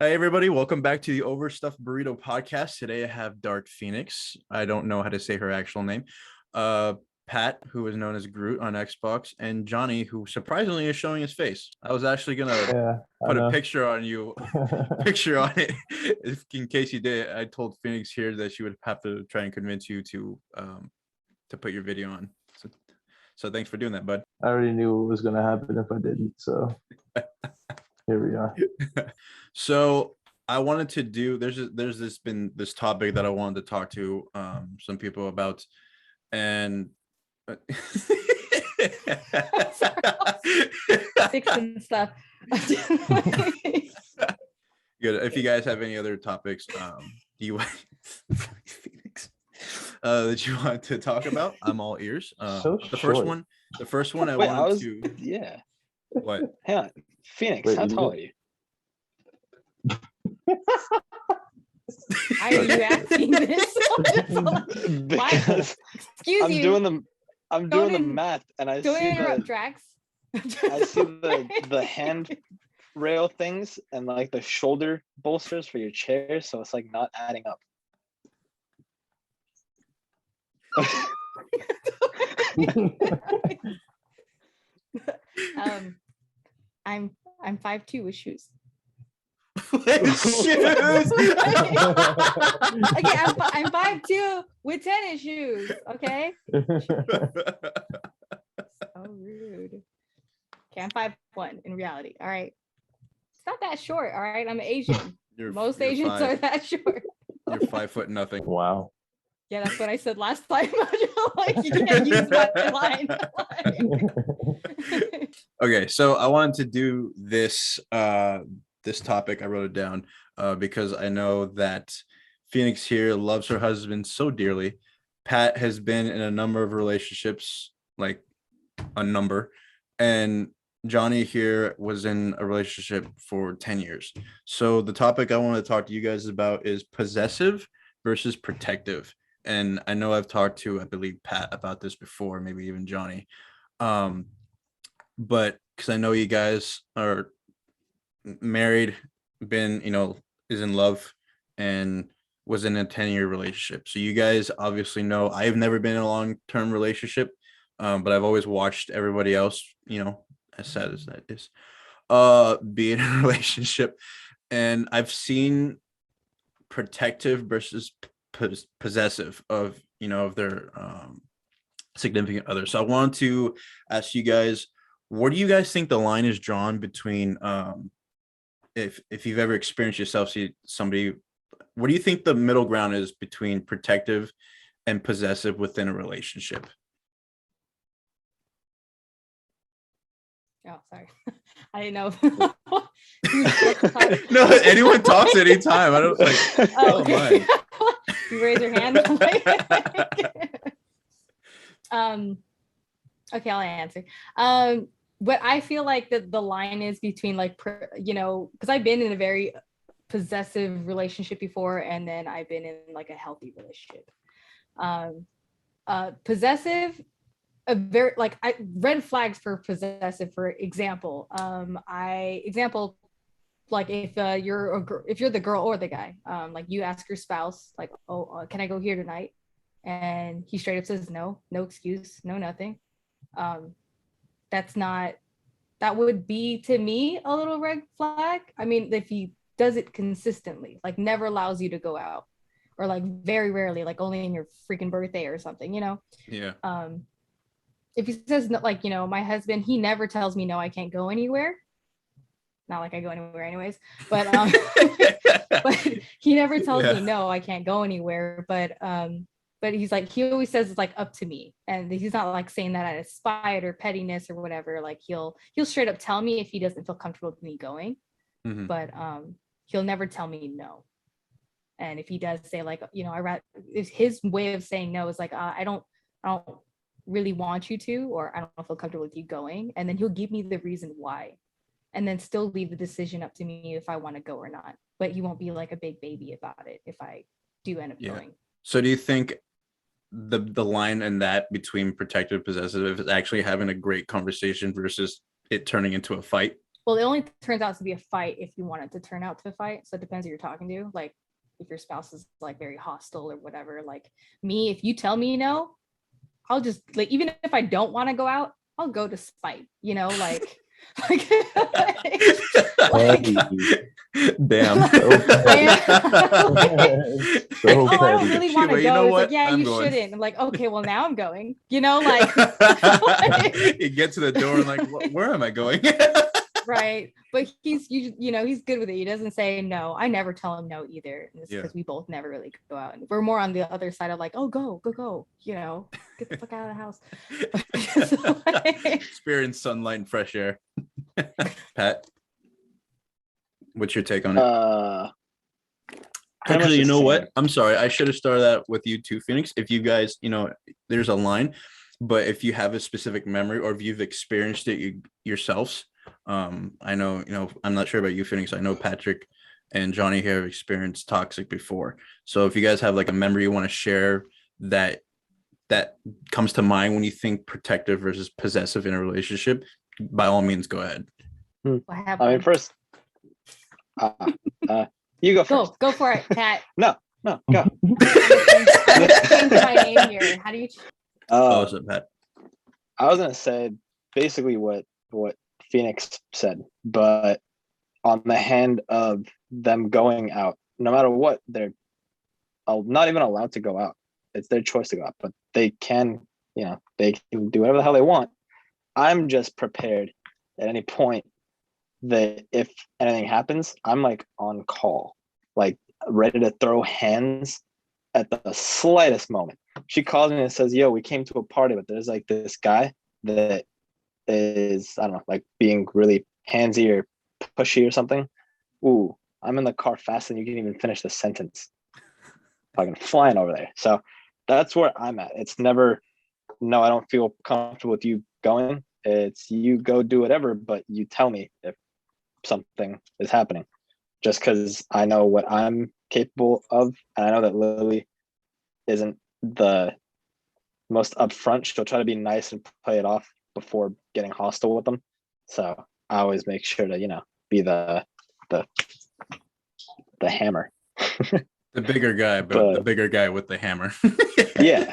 Hey everybody, welcome back to the Overstuffed Burrito podcast. Today I have Dark Phoenix. I don't know how to say her actual name. Pat, who is known as Groot on Xbox, and Johnny, who surprisingly is showing his face. I was actually gonna put a picture on you, picture on it, in case you did. I told Phoenix here that she would have to try and convince you to put your video on. So thanks for doing that, bud. I already knew what was gonna happen if I didn't. So here we are. So I wanted to do. There's this topic that I wanted to talk to some people about, and fixing stuff. Good. If you guys have any other topics, do you Phoenix that you want to talk about? I'm all ears. The first one I wanted to. Yeah. What? Hang on, Phoenix. How tall are you? Why are you asking this? Because Excuse you. I'm doing the math, and I Don't see interrupt, Drax. I see the hand rail things and like the shoulder bolsters for your chair, so it's like not adding up. I'm 5'2" with shoes. Shoes. Okay, I'm 5'2" with tennis shoes. Okay. So rude. Okay, I'm 5'1" in reality. All right. It's not that short. All right. I'm Asian. Most Asians are that short. You're 5 foot nothing. Wow. Yeah, that's what I said last time. Like, you can't use my line. Okay, so I wanted to do this this topic. I wrote it down because I know that Phoenix here loves her husband so dearly. Pat has been in a number of relationships, like a number, and Johnny here was in a relationship for 10 years. So the topic I want to talk to you guys about is possessive versus protective. And I know I've talked to, I believe, Pat about this before, maybe even Johnny. But because I know you guys are married, is in love and was in a 10-year relationship. So you guys obviously know I've never been in a long-term relationship, but I've always watched everybody else, as sad as that is, be in a relationship. And I've seen protective versus possessive of their significant other. So I wanted to ask you guys, where do you guys think the line is drawn between if you've ever experienced yourself see somebody, what do you think the middle ground is between protective and possessive within a relationship? Oh, sorry. I didn't know. No, anyone talks anytime. I don't like. Oh, okay. You raise your hand. Okay, I'll answer. But I feel like the line is between because I've been in a very possessive relationship before, and then I've been in like a healthy relationship. Possessive, red flags for possessive. For example, like if you're the girl or the guy, like you ask your spouse, like, oh, can I go here tonight? And he straight up says no excuse, no nothing. That would be to me a little red flag. I mean, if he does it consistently, like never allows you to go out, or like very rarely, like only in your freaking birthday or something, Yeah. If he says no, like, my husband, he never tells me no, I can't go anywhere. Not like I go anywhere anyways, but but he never tells me no, I can't go anywhere. But he's like, he always says it's like up to me, and he's not like saying that out of spite or pettiness or whatever. Like he'll straight up tell me if he doesn't feel comfortable with me going, but he'll never tell me no. And if he does say like, if his way of saying no is like, I don't really want you to, or I don't feel comfortable with you going, and then he'll give me the reason why, and then still leave the decision up to me if I want to go or not. But he won't be like a big baby about it if I do end up going. So do you think the line in that between protective possessive is actually having a great conversation versus it turning into a fight? Well, it only turns out to be a fight if you want it to turn out to a fight. So it depends who you're talking to. Like if your spouse is like very hostile or whatever. Like me, if you tell me no, I'll just like, even if I don't want to go out, I'll go to spite, you know, like like, Damn. So I don't petty. really She want to went, "You go. know It's what? like, yeah, I'm you going." shouldn't. I'm like, okay, well now I'm going. You know, like You get to the door and like, where am I going? right. But you know, he's good with it. He doesn't say no. I never tell him no either. It's Yeah. because we both never really go out. And we're more on the other side of like, oh, go. You know, get the fuck out of the house. So, like, Experience sunlight and fresh air. Pat, what's your take on it? Pretty much Actually, you the know what? same. I'm sorry. I should have started that with you too, Phoenix. If you guys, you know, there's a line, but if you have a specific memory or if you've experienced it yourselves, I know, you know, I'm not sure about you, Phoenix. I know Patrick and Johnny here have experienced toxic before. So if you guys have like a memory you want to share that comes to mind when you think protective versus possessive in a relationship, by all means, go ahead. what happened? I mean, first, you go first. Go for it, Pat. No, go. I'm gonna change my name here. How do you? Oh, what's up, Pat? I was gonna say basically what Phoenix said, but on the hand of them going out, no matter what, they're not even allowed to go out. It's their choice to go out, but they can, you know, they can do whatever the hell they want. I'm just prepared at any point that if anything happens, I'm like on call, like ready to throw hands at the slightest moment. She calls me and says, yo, we came to a party, but there's like this guy that is, I don't know, like being really handsy or pushy or something. Ooh, I'm in the car faster than you can even finish the sentence. Fucking flying over there. So that's where I'm at. It's never, no, I don't feel comfortable with you going. It's you go do whatever, but you tell me if something is happening, just because I know what I'm capable of. And I know that Lily isn't the most upfront. She'll try to be nice and play it off before getting hostile with them. So I always make sure to, you know, be the hammer. The bigger guy, but the bigger guy with the hammer. Yeah,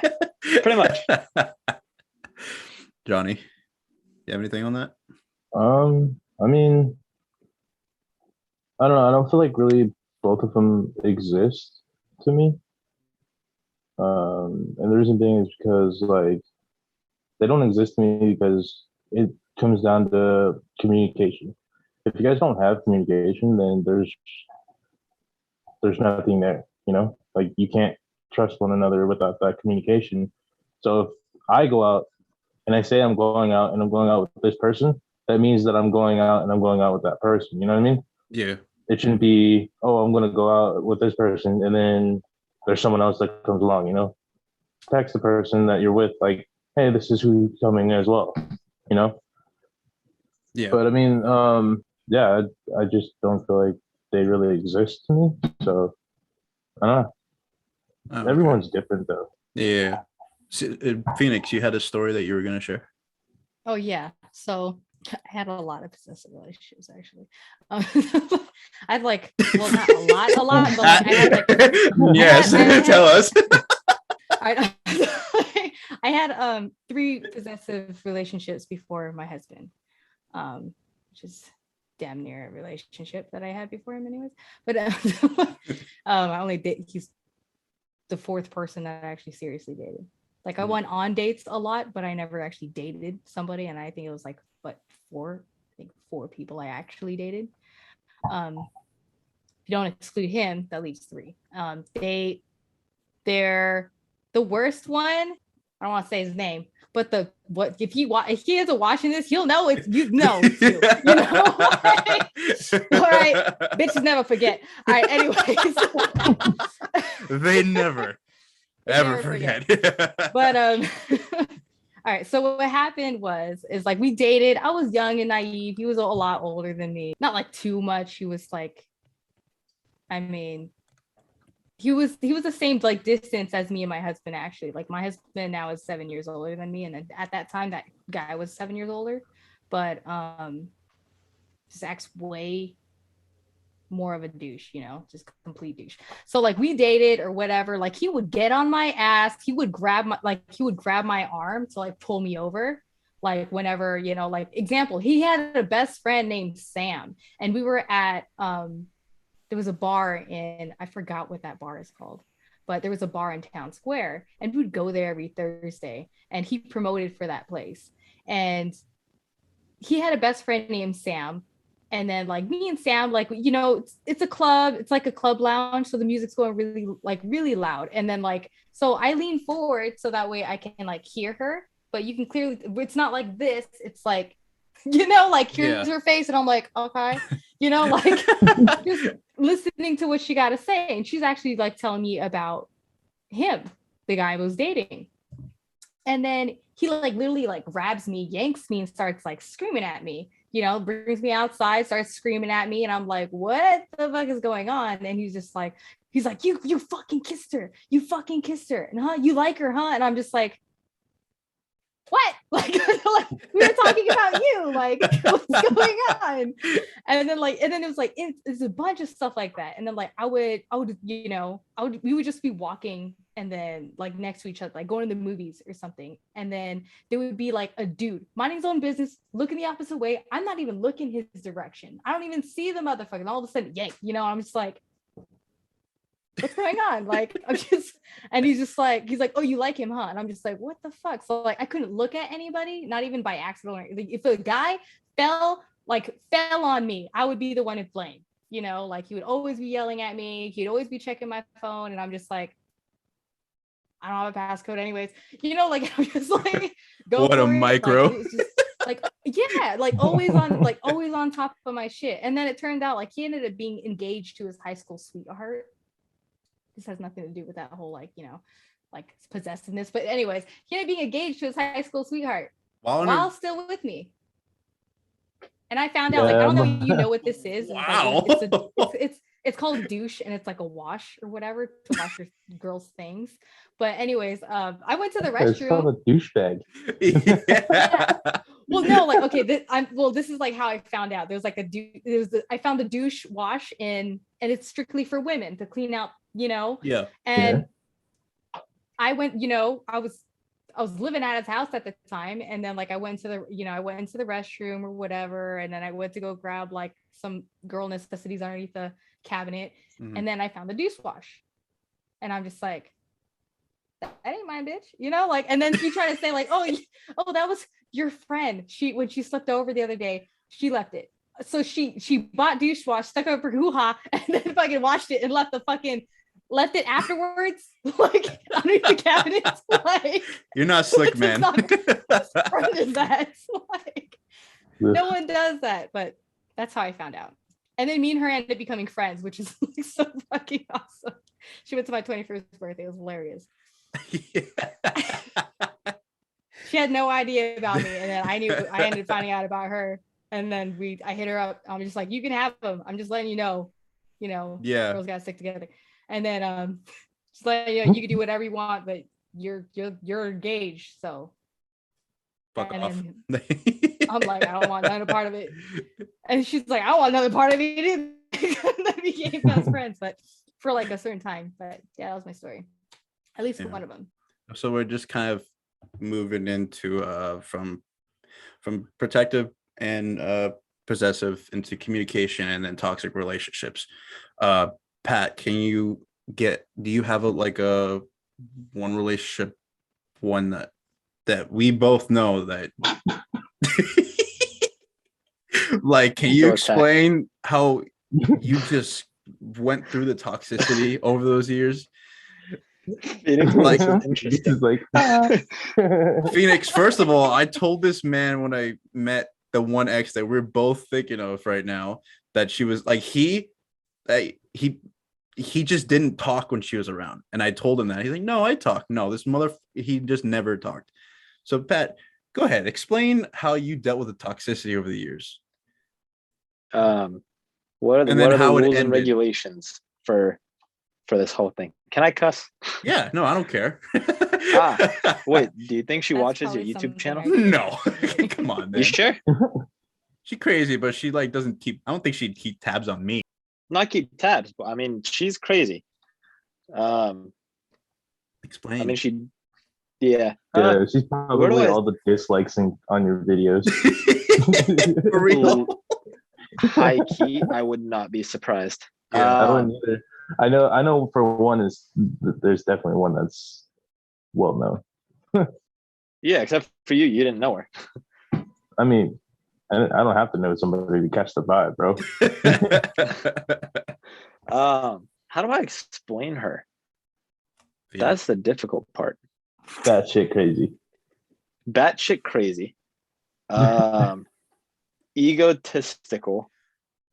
pretty much. Johnny, you have anything on that? I mean, I don't know. I don't feel like really both of them exist to me. And the reason being is because like they don't exist to me because it comes down to communication. If you guys don't have communication, then there's nothing there, you know? Like you can't trust one another without that communication. So if I go out and I say I'm going out and I'm going out with this person, that means that I'm going out and I'm going out with that person. You know what I mean? Yeah. It shouldn't be, oh, I'm gonna go out with this person and then there's someone else that comes along, you know? Text the person that you're with, like, hey, this is who's coming as well, you know? Yeah. But I mean, yeah, I just don't feel like they really exist to me. So I don't know. Oh, okay. Everyone's different though. Yeah. Phoenix, you had a story that you were gonna share. Oh yeah. So I had a lot of possessive relationships actually. I'd like, well, not a lot, but like I had like yes, tell us. I had 3 possessive relationships before my husband, which is damn near a relationship that I had before him anyways. But I only did, he's the 4th person that I actually seriously dated. Like I went on dates a lot, but I never actually dated somebody. And I think it was like, what, 4 people I actually dated. If you don't exclude him, that leaves 3. They're the worst one. I don't want to say his name, but if he ends up watching this, he'll know it's you know it's you. You know? All right, bitches never forget. All right, anyways. They never ever forget. But all right, so what happened is like we dated. I was young and naive. He was a lot older than me. Not like too much. He was like, I mean, he was the same like distance as me and my husband actually. Like my husband now is 7 years older than me, and then at that time that guy was 7 years older. But just acts way more of a douche, just complete douche. So like we dated or whatever, like he would get on my ass, he would grab my arm to like pull me over. Like whenever, like example, he had a best friend named Sam, and we were at there was a bar in, I forgot what that bar is called, but there was a bar in Town Square, and we would go there every Thursday, and he promoted for that place. And he had a best friend named Sam. And then like me and Sam, like, it's a club, it's like a club lounge. So the music's going really loud. And then like, so I lean forward so that way I can like hear her, but you can clearly, it's not like this. It's like, like here's her face. And I'm like, okay, like just listening to what she got to say. And she's actually like telling me about him, the guy I was dating. And then he like literally like grabs me, yanks me, and starts like screaming at me, brings me outside, starts screaming at me. And I'm like, what the fuck is going on? And he's like, you fucking kissed her. You fucking kissed her. And you like her, huh? And I'm just like, what? Like we were talking about you, like what's going on? And then it was like it's a bunch of stuff like that. And then like I would we would just be walking, and then like next to each other, like going to the movies or something, and then there would be like a dude minding his own business, looking the opposite way. I'm not even looking his direction, I don't even see the motherfucker, and all of a sudden yank, I'm just like, what's going on? Like, and he's like, oh, you like him, huh? And I'm just like, what the fuck? So like, I couldn't look at anybody, not even by accident. Or if a guy fell on me, I would be the one to blame. Like he would always be yelling at me. He'd always be checking my phone, and I'm just like, I don't have a passcode, anyways. Like I'm just like, go. What a micro. Like, it's just like, yeah, like always on top of my shit. And then it turned out like he ended up being engaged to his high school sweetheart. This has nothing to do with that whole like possessiveness, but anyways, he ended up being engaged to his high school sweetheart while still with me. And I found out, like, I don't know if you know what this is. Wow. It's called douche, and it's like a wash or whatever to wash your girl's things. But anyways, I went to the restroom. It's called a douchebag. Yeah. Well, no, like, okay, this is like how I found out. There's like I found the douche wash and it's strictly for women to clean out, Yeah. And I went, I was living at his house at the time, and then like I went into the restroom or whatever, and then I went to go grab like some girl necessities underneath the cabinet, and then I found the douche wash, and I'm just like, that ain't mine, bitch, like. And then she tried to say like, oh, that was your friend. When she slept over the other day, she left it. So she bought douche wash, stuck it up her hoo-ha, and then fucking washed it and left it afterwards, like underneath the cabinet. Like, you're not slick, man. What is that? Like, no one does that, but that's how I found out. And then me and her ended up becoming friends, which is like so fucking awesome. She went to my 21st birthday. It was hilarious. She had no idea about me, and then I ended up finding out about her. And then I hit her up. I'm just like, you can have them. I'm just letting you know, yeah, girls gotta stick together. And then just letting you know, you can do whatever you want, but you're engaged, so fuck off. I'm like, I don't want none part of it. And she's like, I don't want another part of it either. They became best friends, but for like a certain time. But yeah, that was my story. At least for one of them. So we're just kind of moving into from protective and possessive into communication and then toxic relationships. Pat, do you have a one relationship, one that we both know that like, can you explain how you just went through the toxicity over those years? Like, interesting. Like, Phoenix, first of all, I told this man when I met the one ex that we're both thinking of right now, that she was like, he just didn't talk when she was around. And I told him that. He's like, no, I talk. No, he just never talked. So Pat, go ahead. Explain how you dealt with the toxicity over the years. What are the rules and regulations for this whole thing? Can I cuss? Yeah, no, I don't care. Wait, do you think she watches your YouTube channel? No. Come on, man. You sure? She crazy, but she like doesn't keep. I don't think she'd keep tabs on me. Not keep tabs, but I mean, she's crazy. Explain. I mean, yeah. Yeah, she's Where probably do I- all the dislikes on your videos. For real. High key, I would not be surprised. Yeah, I wouldn't either. I know for one is there's definitely one that's well known. Yeah, except for you, you didn't know her. I mean, I don't have to know somebody to catch the vibe, bro. How do I explain her? Yeah. That's the difficult part. That shit crazy. Batshit crazy. Egotistical.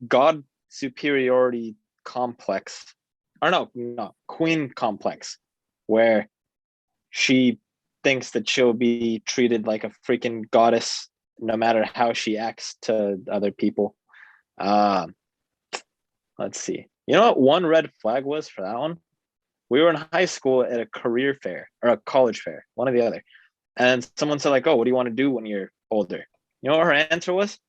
God superiority complex. Or no, queen complex, where she thinks that she'll be treated like a freaking goddess no matter how she acts to other people. Let's see. You know what one red flag was for that one? We were in high school at a career fair or a college fair, one or the other. And someone said, like, oh, what do you want to do when you're older? You know what her answer was?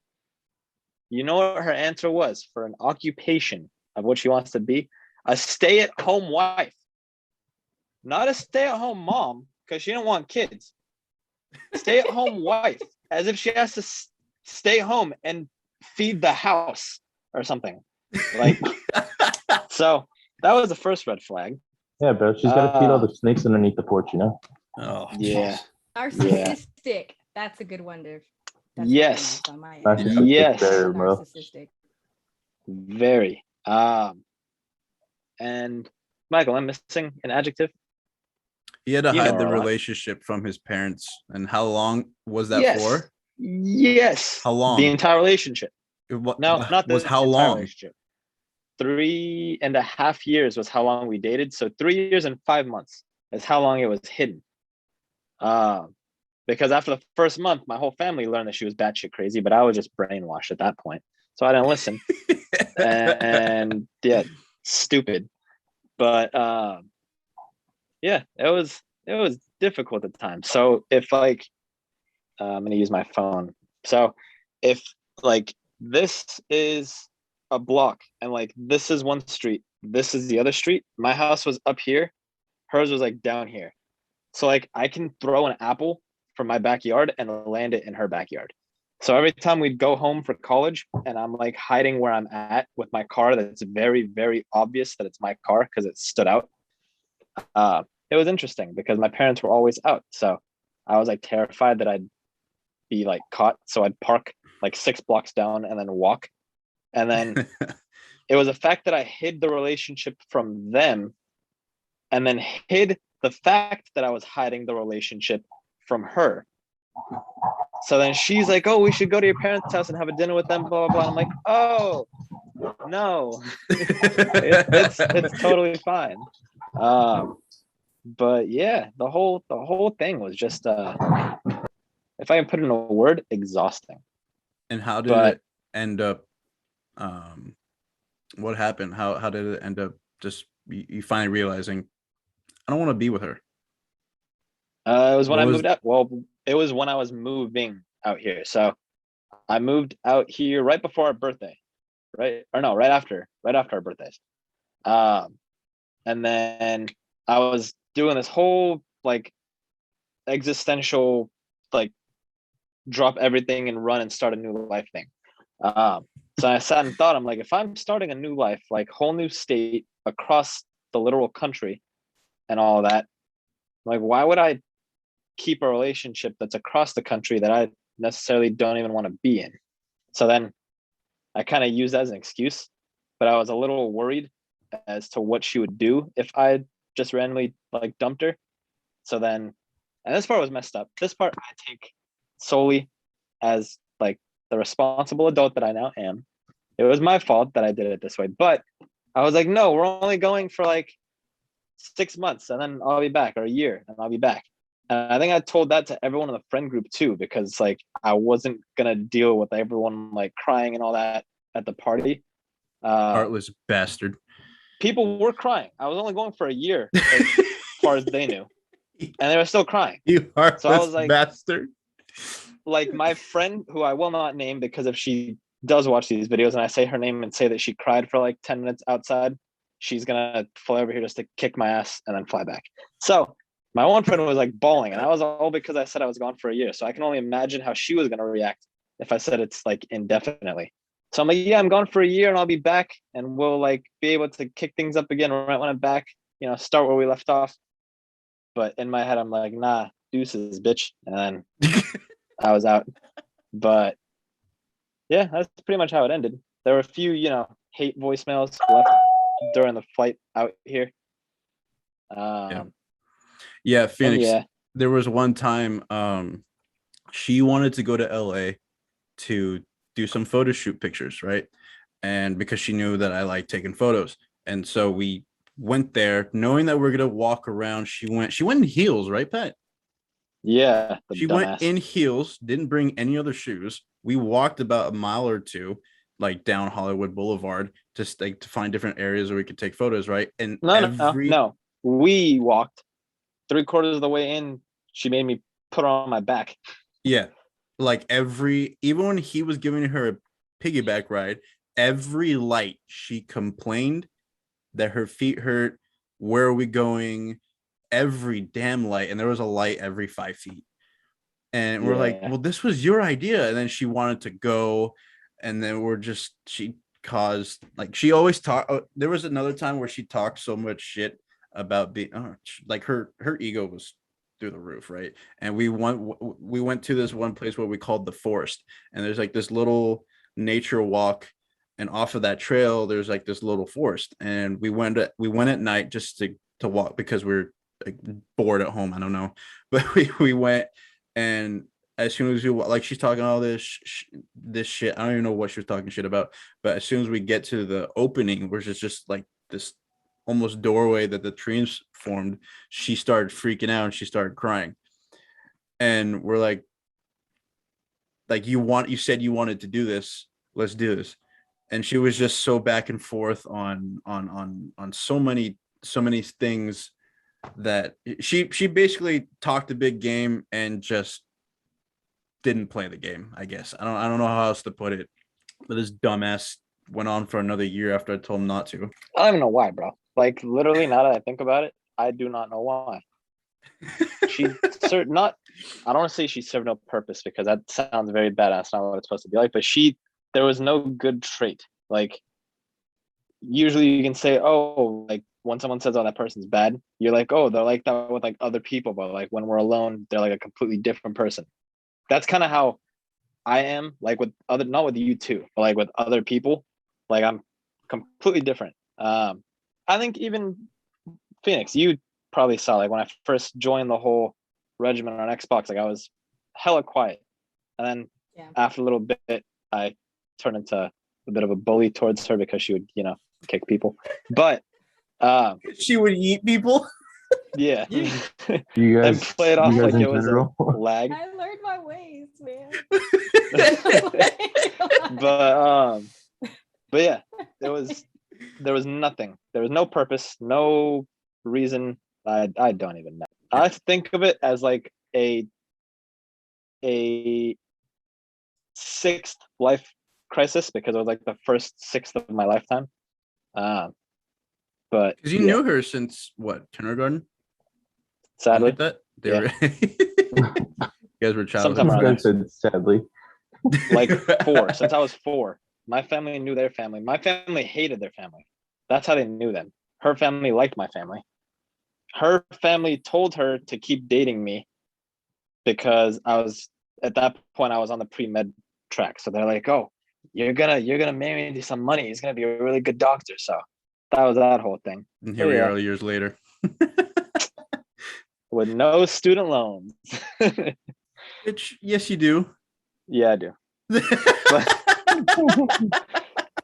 You know what her answer was for an occupation of what she wants to be? A stay-at-home wife. Not a stay-at-home mom, because she didn't want kids. Stay-at-home wife, as if she has to stay home and feed the house or something. Like, so that was the first red flag. Yeah, bro. She's got to feed all the snakes underneath the porch, you know? Oh, Yeah. Narcissistic. That's a good one, dude. That's Yes. on my end. Narcissistic Yes. there, bro. Narcissistic. Very. And Michael, I'm missing an adjective. he had to You know hide the her a lot. relationship from his parents. And how long was that Yes. for? Yes. How long? The entire relationship. No, not the was how entire long? relationship. 3.5 years was how long we dated. So 3 years and 5 months is how long it was hidden. Because after the first month, my whole family learned that she was batshit crazy, but I was just brainwashed at that point. So I didn't listen. And yeah, stupid. But yeah, it was difficult at the time. So if like I'm gonna use my phone. So if like this is a block and like this is one street, this is the other street, my house was up here, hers was like down here. So like I can throw an apple from my backyard and land it in her backyard. So every time we'd go home for college and I'm like hiding where I'm at with my car, that's very, very obvious that it's my car because it stood out. It was interesting because my parents were always out. So I was like terrified that I'd be like caught. So I'd park like 6 blocks down and then walk. And then it was the fact that I hid the relationship from them and then hid the fact that I was hiding the relationship from her. So then she's like, oh, we should go to your parents' house and have a dinner with them, blah, blah, blah. And I'm like, oh, no, it's totally fine. But yeah, the whole thing was just, if I can put it in a word, exhausting. And how did But- it end up? What happened? How did it end up? Just you finally realizing I don't want to be with her. It was when What I was- moved out. Well, it was when I was moving out here. So I moved out here right before our birthday, right? Or no, right after our birthdays. And then I was doing this whole like existential, like drop everything and run and start a new life thing. So I sat and thought, I'm like, if I'm starting a new life, like whole new state across the literal country and all that, like, why would I keep a relationship that's across the country that I necessarily don't even want to be in? So then I kind of used that as an excuse, but I was a little worried as to what she would do if I just randomly like dumped her. So then, and this part was messed up. This part I take solely as like the responsible adult that I now am. It was my fault that I did it this way, but I was like, no, we're only going for like 6 months and then I'll be back, or a year and I'll be back. And I think I told that to everyone in the friend group too, because like I wasn't gonna deal with everyone like crying and all that at the party. Heartless bastard. People were crying. I was only going for a year as far as they knew, and they were still crying. You heartless was like- bastard. like my friend who I will not name, because if she does watch these videos and I say her name and say that she cried for like 10 minutes outside, she's gonna fly over here just to kick my ass and then fly back. So my one friend was like bawling, and I was all because I said I was gone for a year. So I can only imagine how she was gonna react if I said it's like indefinitely. So I'm like, yeah, I'm gone for a year and I'll be back and we'll like be able to kick things up again right when I'm back, you know, start where we left off. But in my head, I'm like, nah, deuces, bitch. And then I was out. But yeah, that's pretty much how it ended. There were a few, you know, hate voicemails left during the flight out here. Yeah, Phoenix. yeah. There was one time she wanted to go to LA to do some photo shoot pictures, right? And because she knew that I like taking photos. And so we went there knowing that we're gonna walk around. She went in heels, right, Pat? Yeah. She went in heels, didn't bring any other shoes. We walked about a mile or two, like down Hollywood Boulevard, just like to find different areas where we could take photos, right? And No. We walked 3/4 of the way in. She made me put her on my back. Yeah. Like even when he was giving her a piggyback ride, every light she complained that her feet hurt. Where are we going? Every damn light. And there was a light every 5 feet. And we're like, well, this was your idea. And then she wanted to go. And then she caused, like, she always talked. There was another time where she talked so much shit about being like her ego was through the roof, right? And we went to this one place where we called the forest, and there's like this little nature walk, and off of that trail there's like this little forest, and we went at night just to walk because we're like bored at home. I don't know, but we went, and as soon as like she's talking all this shit, I don't even know what she was talking shit about, but as soon as we get to the opening, which is just like this almost doorway that the trees formed, she started freaking out and she started crying. And we're like you said you wanted to do this, let's do this. And she was just so back and forth on so many things that she basically talked a big game and just didn't play the game, I guess. I don't know how else to put it, but this dumbass went on for another year after I told him not to. I don't even know why, bro. Like, literally, now that I think about it, I do not know why. She served not. I don't want to say she served no purpose, because that sounds very bad. That's not what it's supposed to be like. But there was no good trait. Like, usually you can say, oh, like when someone says, oh, that person's bad, you're like, oh, they're like that with like other people. But like when we're alone, they're like a completely different person. That's kind of how I am, like with other, not with you too, but like with other people, like I'm completely different. I think even Phoenix, you probably saw, like when I first joined the whole regiment on Xbox, like I was hella quiet. And then after a little bit, I turned into a bit of a bully towards her because she would, you know, kick people. But she would eat people. Yeah. You guys and play it off like in it was general? a lag. I learned my ways, man. But yeah, there was nothing. There was no purpose, no reason. I don't even know. I think of it as like a sixth life crisis, because it was like the first sixth of my lifetime. But because you knew her since what, kindergarten? Sadly, like that. You guys were childhood. Sadly, like 4. Since I was 4, my family knew their family. My family hated their family. That's how they knew them. Her family liked my family. Her family told her to keep dating me because I was, at that point, I was on the pre-med track. So they're like, oh, you're gonna marry into some money. He's gonna be a really good doctor. So that was that whole thing. And here we are years later. With no student loans. Which, yes, you do. Yeah, I do.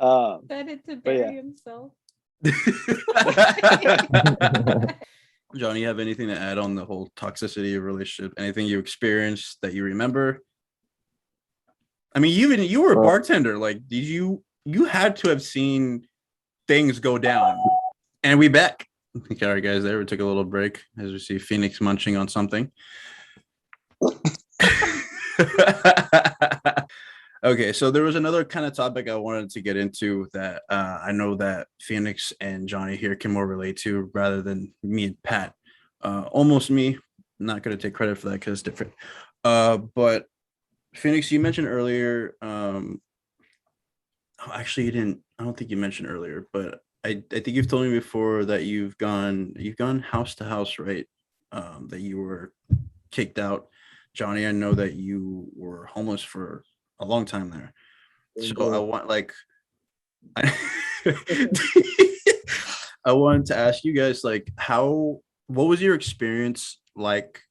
Decided to bury himself. John, you have anything to add on the whole toxicity of relationship? Anything you experienced that you remember? I mean, you were a bartender. Like, did you had to have seen things go down? And we back. Okay, all right, guys. There, we took a little break as we see Phoenix munching on something. Okay, so there was another kind of topic I wanted to get into that I know that Phoenix and Johnny here can more relate to rather than me and Pat. Almost me, not going to take credit for that because it's different. But Phoenix, you mentioned earlier. Actually, you didn't. I don't think you mentioned earlier, but I think you've told me before that you've gone house to house, right? That you were kicked out. Johnny, I know that you were homeless for a long time there. So I want I, I wanted to ask you guys what was your experience like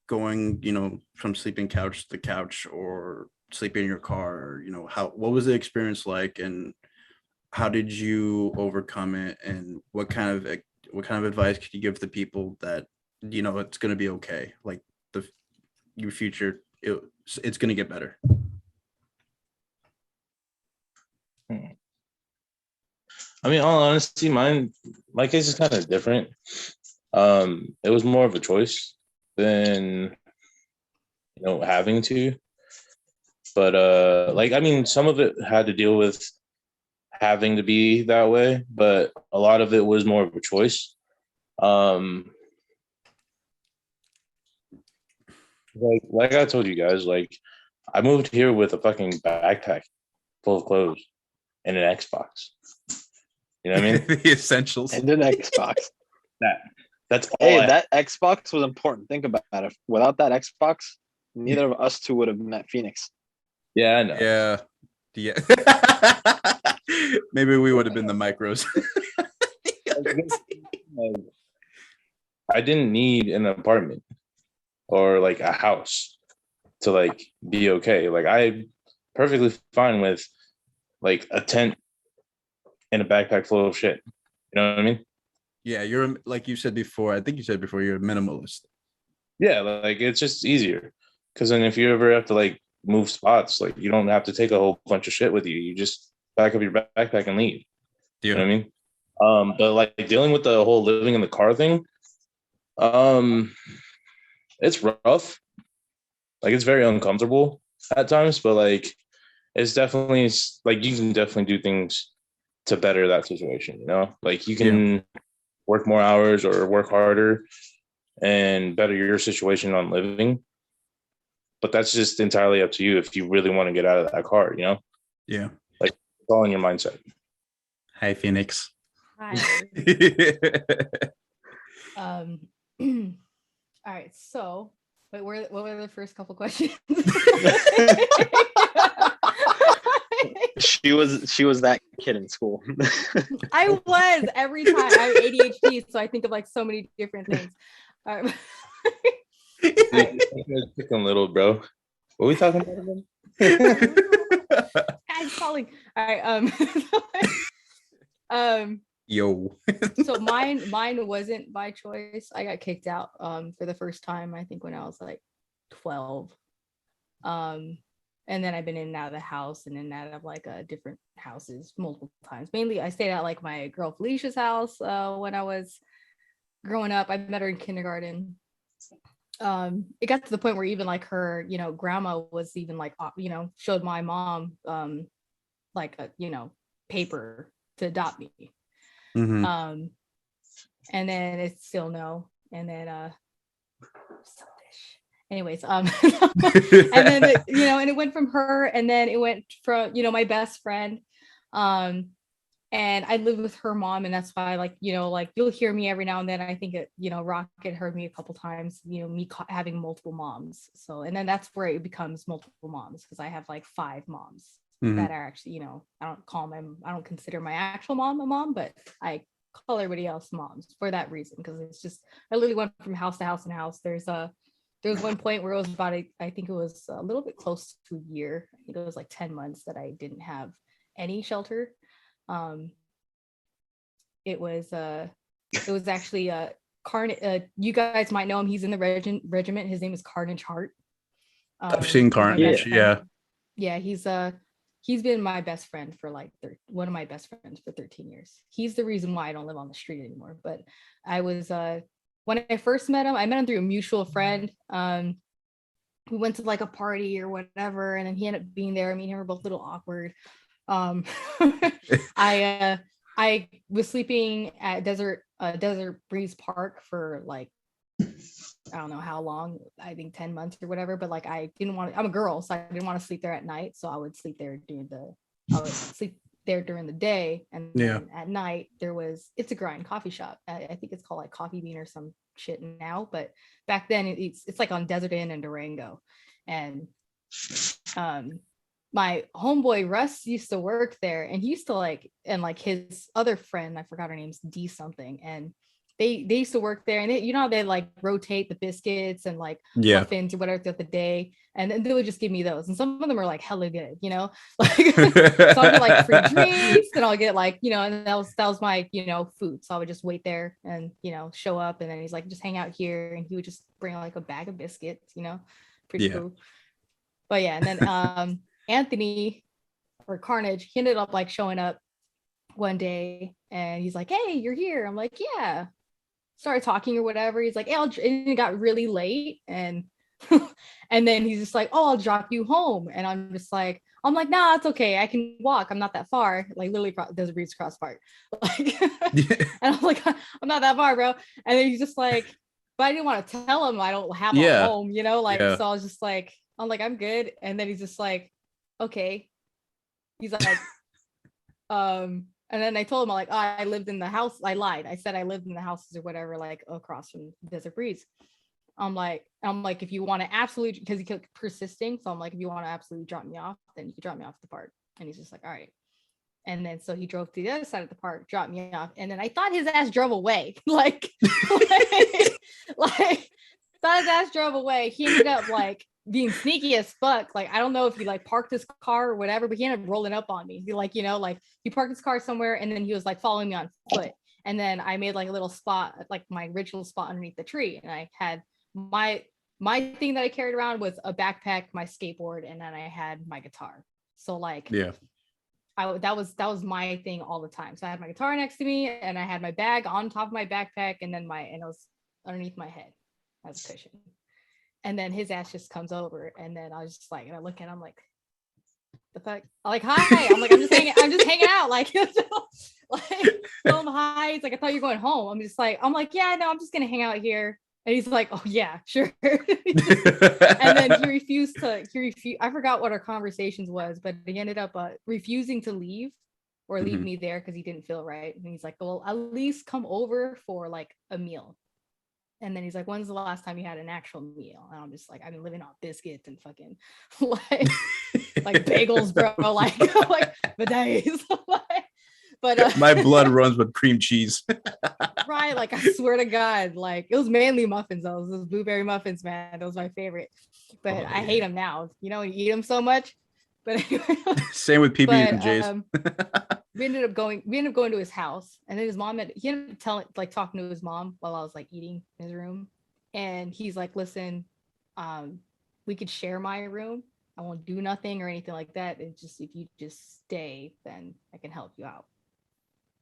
going, from sleeping couch to couch or sleeping in your car, or, what was the experience like, and how did you overcome it, and what kind of advice could you give to people that, it's going to be okay, like your future, it's going to get better. I mean, all honesty, my case is kind of different. It was more of a choice than having to. But I mean, some of it had to deal with having to be that way, but a lot of it was more of a choice. Like I told you guys, I moved here with a fucking backpack full of clothes and an Xbox. You know what I mean? The essentials. And an Xbox. That's all. Hey, that Xbox was important. Think about it. Without that Xbox, neither of us two would have met Phoenix. Yeah, I know. Yeah. Maybe we would have been the micros. I didn't need an apartment or a house to be okay. I perfectly fine with a tent and a backpack full of shit. You know what I mean? Yeah, you're like you said before. I think you said before you're a minimalist. Yeah, it's just easier because then if you ever have to move spots, you don't have to take a whole bunch of shit with you. You just pack up your backpack and leave. Yeah. You know what I mean? But dealing with the whole living in the car thing, it's rough. It's very uncomfortable at times, but it's definitely you can definitely do things to better that situation. You can work more hours or work harder and better your situation on living. But that's just entirely up to you if you really want to get out of that car. Yeah. It's all in your mindset. Hi, Phoenix. Hi. All right. So, wait, what were the first couple questions? She was that kid in school. I was every time. I have ADHD, so I think of so many different things. Chicken little, bro. What are we talking about again? Guys calling. All right. Yo. So mine wasn't by choice. I got kicked out for the first time, I think when I was 12. And then I've been in and out of the house and in and out of different houses multiple times. Mainly I stayed at my girl Felicia's house when I was growing up. I met her in kindergarten. It got to the point where even her, grandma was even showed my mom paper to adopt me. Mm-hmm. And then it's still no. And then anyways, and then and it went from her, and then it went from my best friend, and I lived with her mom, and that's why you'll hear me every now and then. I think it Rocket heard me a couple times, me having multiple moms. So, and then that's where it becomes multiple moms, because I have 5 moms that are actually I don't consider my actual mom a mom, but I call everybody else moms for that reason, because it's just I literally went from house to house and house. There was one point where it was about I think it was a little bit close to a year. I think it was 10 months that I didn't have any shelter. It was actually you guys might know him. He's in the regiment. His name is Carnage Hart. I've seen Carnage. Yeah, he's been my best friend for one of my best friends for 13 years. He's the reason why I don't live on the street anymore. But I was when I first met him, I met him through a mutual friend. we went to like a party or whatever, and then he ended up being there. Me and him were both a little awkward. I was sleeping at Desert Breeze Park for like, I don't know how long, I think 10 months or whatever, but like I didn't want to, I'm a girl, so I didn't want to sleep there at night. So I would sleep there during the day, and then at night it's a grind coffee shop. I think it's called like Coffee Bean or some shit now, but back then it's like on Desert Inn in Durango. And my homeboy Russ used to work there, and he used to like, and like his other friend, I forgot her name's D something, and they used to work there, and they, you know, they like rotate the biscuits and like muffins or whatever throughout the day, and then they would just give me those, and some of them are like hella good, you know, like so I'll get like free drinks, and I'll get like, you know, and that was my, you know, food. So I would just wait there and, you know, show up, and then he's like, just hang out here, and he would just bring like a bag of biscuits, you know, pretty cool. But yeah, and then Anthony or Carnage, he ended up like showing up one day, and he's like, hey, you're here. I'm like, yeah. Started talking or whatever. He's like, hey, and it got really late, and and then he's just like, oh, I'll drop you home. And I'm like, nah, it's okay, I can walk, I'm not that far, like literally there's a Breeze Cross Park, like and I'm like, I'm not that far, bro. And then he's just like, but I didn't want to tell him I don't have a home, you know, like so I was just like, I'm like, I'm good. And then he's just like, okay. He's like, and then I told him, like, oh, I lived in the house. I lied. I said I lived in the houses or whatever, like across from Desert Breeze. I'm like, if you want to absolutely, because he kept persisting. So I'm like, if you want to absolutely drop me off, then you can drop me off at the park. And he's just like, all right. And then so he drove to the other side of the park, dropped me off. And then I thought his ass drove away. like thought his ass drove away. He ended up like being sneaky as fuck. Like, I don't know if he like parked his car or whatever, but he ended up rolling up on me. He like, you know, like he parked his car somewhere, and then he was like following me on foot. And then I made like a little spot, like my original spot underneath the tree. And I had my thing that I carried around was a backpack, my skateboard, and then I had my guitar. So like, that was my thing all the time. So I had my guitar next to me, and I had my bag on top of my backpack, and then it was underneath my head as a cushion. And then his ass just comes over, and then I was just like, and I look at him like, the fuck? I'm like, hi. I'm like, I'm just hanging out. Like, like, tell him hi. He's like, I thought you were going home. I'm like, yeah, no, I'm just gonna hang out here. And he's like, oh yeah, sure. And then he refused. I forgot what our conversations was, but he ended up refusing to leave or leave me there because he didn't feel right. And he's like, well, at least come over for like a meal. And then he's like, when's the last time you had an actual meal? And I'm just like, I've been living on biscuits and fucking like bagels, bro. Like bidets. But my blood runs with cream cheese. Right, like I swear to God, like it was mainly muffins. Those blueberry muffins, man. Those were my favorite. But I hate them now. You know, you eat them so much. But anyway, same with PBs and J's. We ended up going to his house, and then his mom he ended up talking to his mom while I was like eating in his room. And he's like, listen, we could share my room. I won't do nothing or anything like that. It's just, if you just stay, then I can help you out.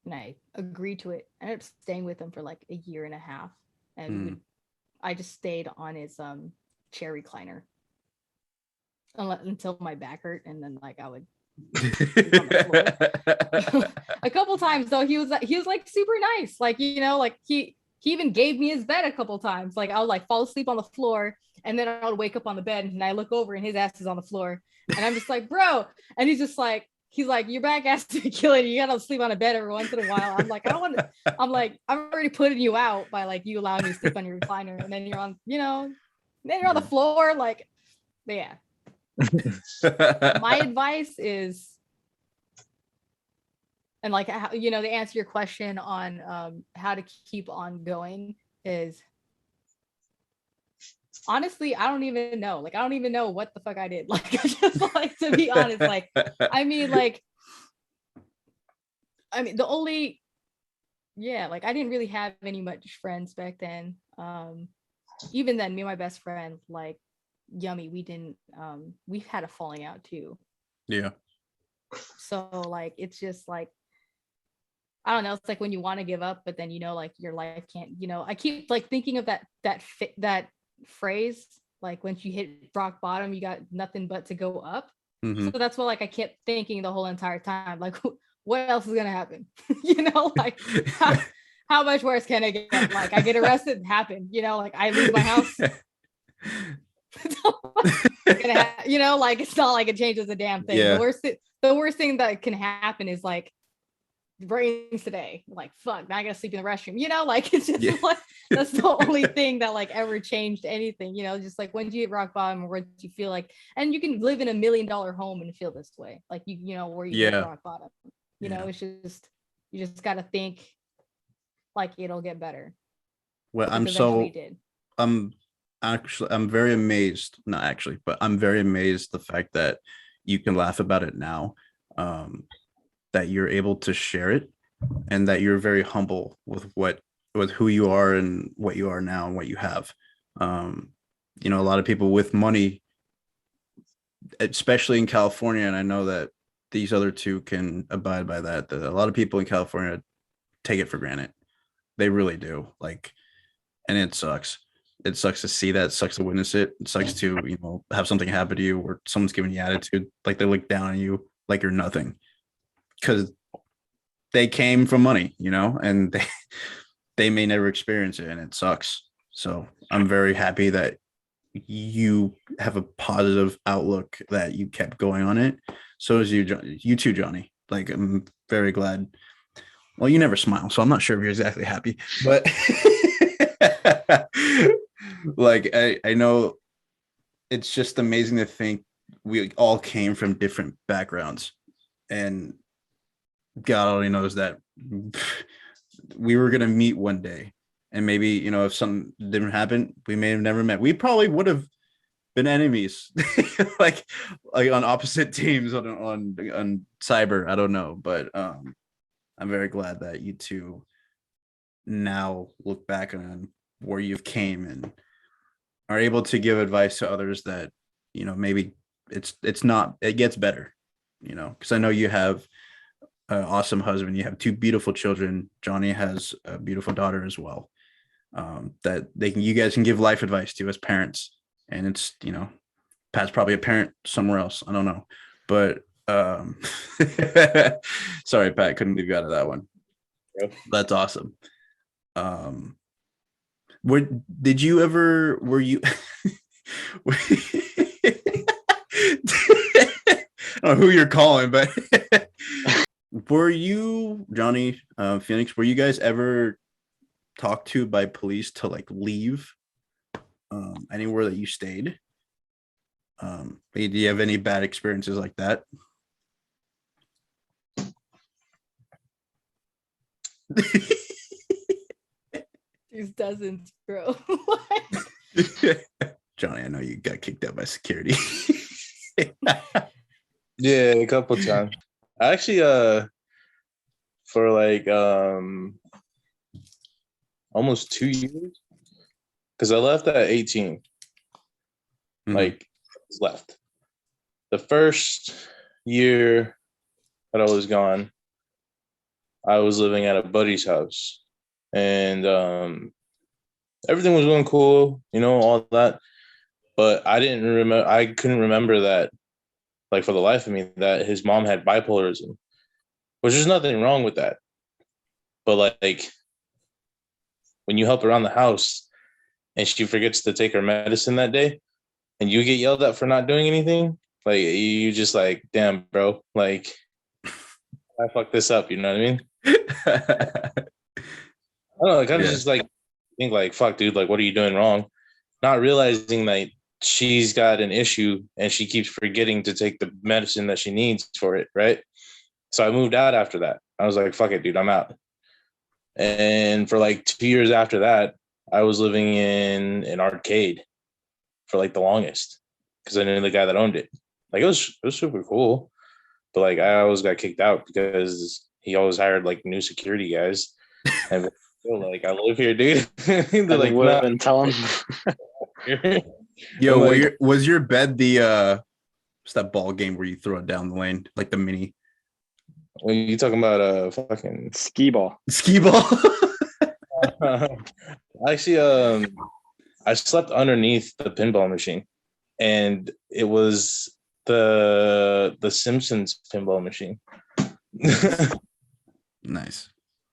And I agreed to it. I ended up staying with him for like a year and a half. And I just stayed on his chair recliner until my back hurt, and then like I would a couple times though. He was like super nice, like, you know, like he even gave me his bed a couple times. Like I would like fall asleep on the floor, and then I would wake up on the bed, and I look over and his ass is on the floor, and I'm just like, bro. And he's like, your back has to be killing you. You gotta sleep on a bed every once in a while. I'm like, I don't want to. I'm like, I'm already putting you out by like you allowing me to sleep on your recliner, and then you're on, you know, then you're on the floor. Like, but yeah. My advice is, and like, you know, to answer your question on how to keep on going is, honestly, I don't even know. Like, I don't even know what the fuck I did. Like, I just like, to be honest, like, I mean, the only, yeah, like I didn't really have any much friends back then. Even then, me and my best friend, like, Yummy, we had a falling out too. Yeah. So like, it's just like, I don't know, it's like when you want to give up, but then, you know, like your life can't, you know, I keep like thinking of that phrase, Like once you hit rock bottom, you got nothing but to go up. Mhm. So that's what like I kept thinking the whole entire time. Like, what else is gonna happen? You know, like how much worse can it get? Like I get arrested, happen. You know, like I lose my house. You know, like it's not like it changes a damn thing. Yeah. The worst thing that can happen is like rains today. Like fuck, now I gotta sleep in the restroom. You know, like it's just Yeah. like that's the only thing that like ever changed anything. You know, just like when you hit rock bottom or when you feel like, and you can live in $1 million home and feel this way. Like you know where you hit Yeah. rock bottom. You Yeah. know, it's just you just gotta think like it'll get better. Well, Which eventually it did. I'm very amazed, not actually, but I'm very amazed the fact that you can laugh about it now, that you're able to share it, and that you're very humble with who you are and what you are now and what you have. You know, a lot of people with money, especially in California, and I know that these other two can abide by that a lot of people in California take it for granted. They really do. Like, and it sucks. It sucks to see that. It sucks to witness it. It sucks to, you know, have something happen to you where someone's giving you attitude, like they look down on you like you're nothing, because they came from money, you know, and they may never experience it, and it sucks. So I'm very happy that you have a positive outlook, that you kept going on it. So is you too, Johnny. Like, I'm very glad. Well, you never smile, so I'm not sure if you're exactly happy, but like I know it's just amazing to think we all came from different backgrounds, and God only knows that we were gonna meet one day, and maybe, you know, if something didn't happen, we may have never met. We probably would have been enemies, like on opposite teams on cyber. I don't know, but I'm very glad that you two now look back on where you've came and are able to give advice to others that, you know, maybe it's not, it gets better, you know, because I know you have an awesome husband. You have two beautiful children. Johnny has a beautiful daughter as well, that you guys can give life advice to as parents. And it's, you know, Pat's probably a parent somewhere else. I don't know, but sorry, Pat, couldn't leave you out of that one. That's awesome. Were you I don't know who you're calling, but were you, Johnny, Phoenix, were you guys ever talked to by police to like leave anywhere that you stayed? Do you have any bad experiences like that? There's dozens, bro. Johnny, I know you got kicked out by security. Yeah, a couple times. Actually, for like almost 2 years, because I left at 18. Like, left. The first year that I was gone, I was living at a buddy's house, and everything was going cool, you know, all that. But I couldn't remember that, like, for the life of me, that his mom had bipolarism, which there's nothing wrong with that. But like, when you help around the house and she forgets to take her medicine that day, and you get yelled at for not doing anything, like, you just like, damn, bro, like, I fucked this up, you know what I mean? I don't know, I kind of just like think like, fuck, dude, like, what are you doing wrong? Not realizing that she's got an issue and she keeps forgetting to take the medicine that she needs for it, right? So I moved out after that. I was like, fuck it, dude, I'm out. And for like 2 years after that, I was living in an arcade for like the longest, because I knew the guy that owned it. Like, it was super cool, but like, I always got kicked out because he always hired like new security guys. And like, I live here, dude. They're like, wouldn't tell him. Yo, like, was your bed the what's that ball game where you throw it down the lane, like the mini? when you talking about fucking Skee ball. Skee ball? actually, I slept underneath the pinball machine, and it was the Simpsons pinball machine. Nice.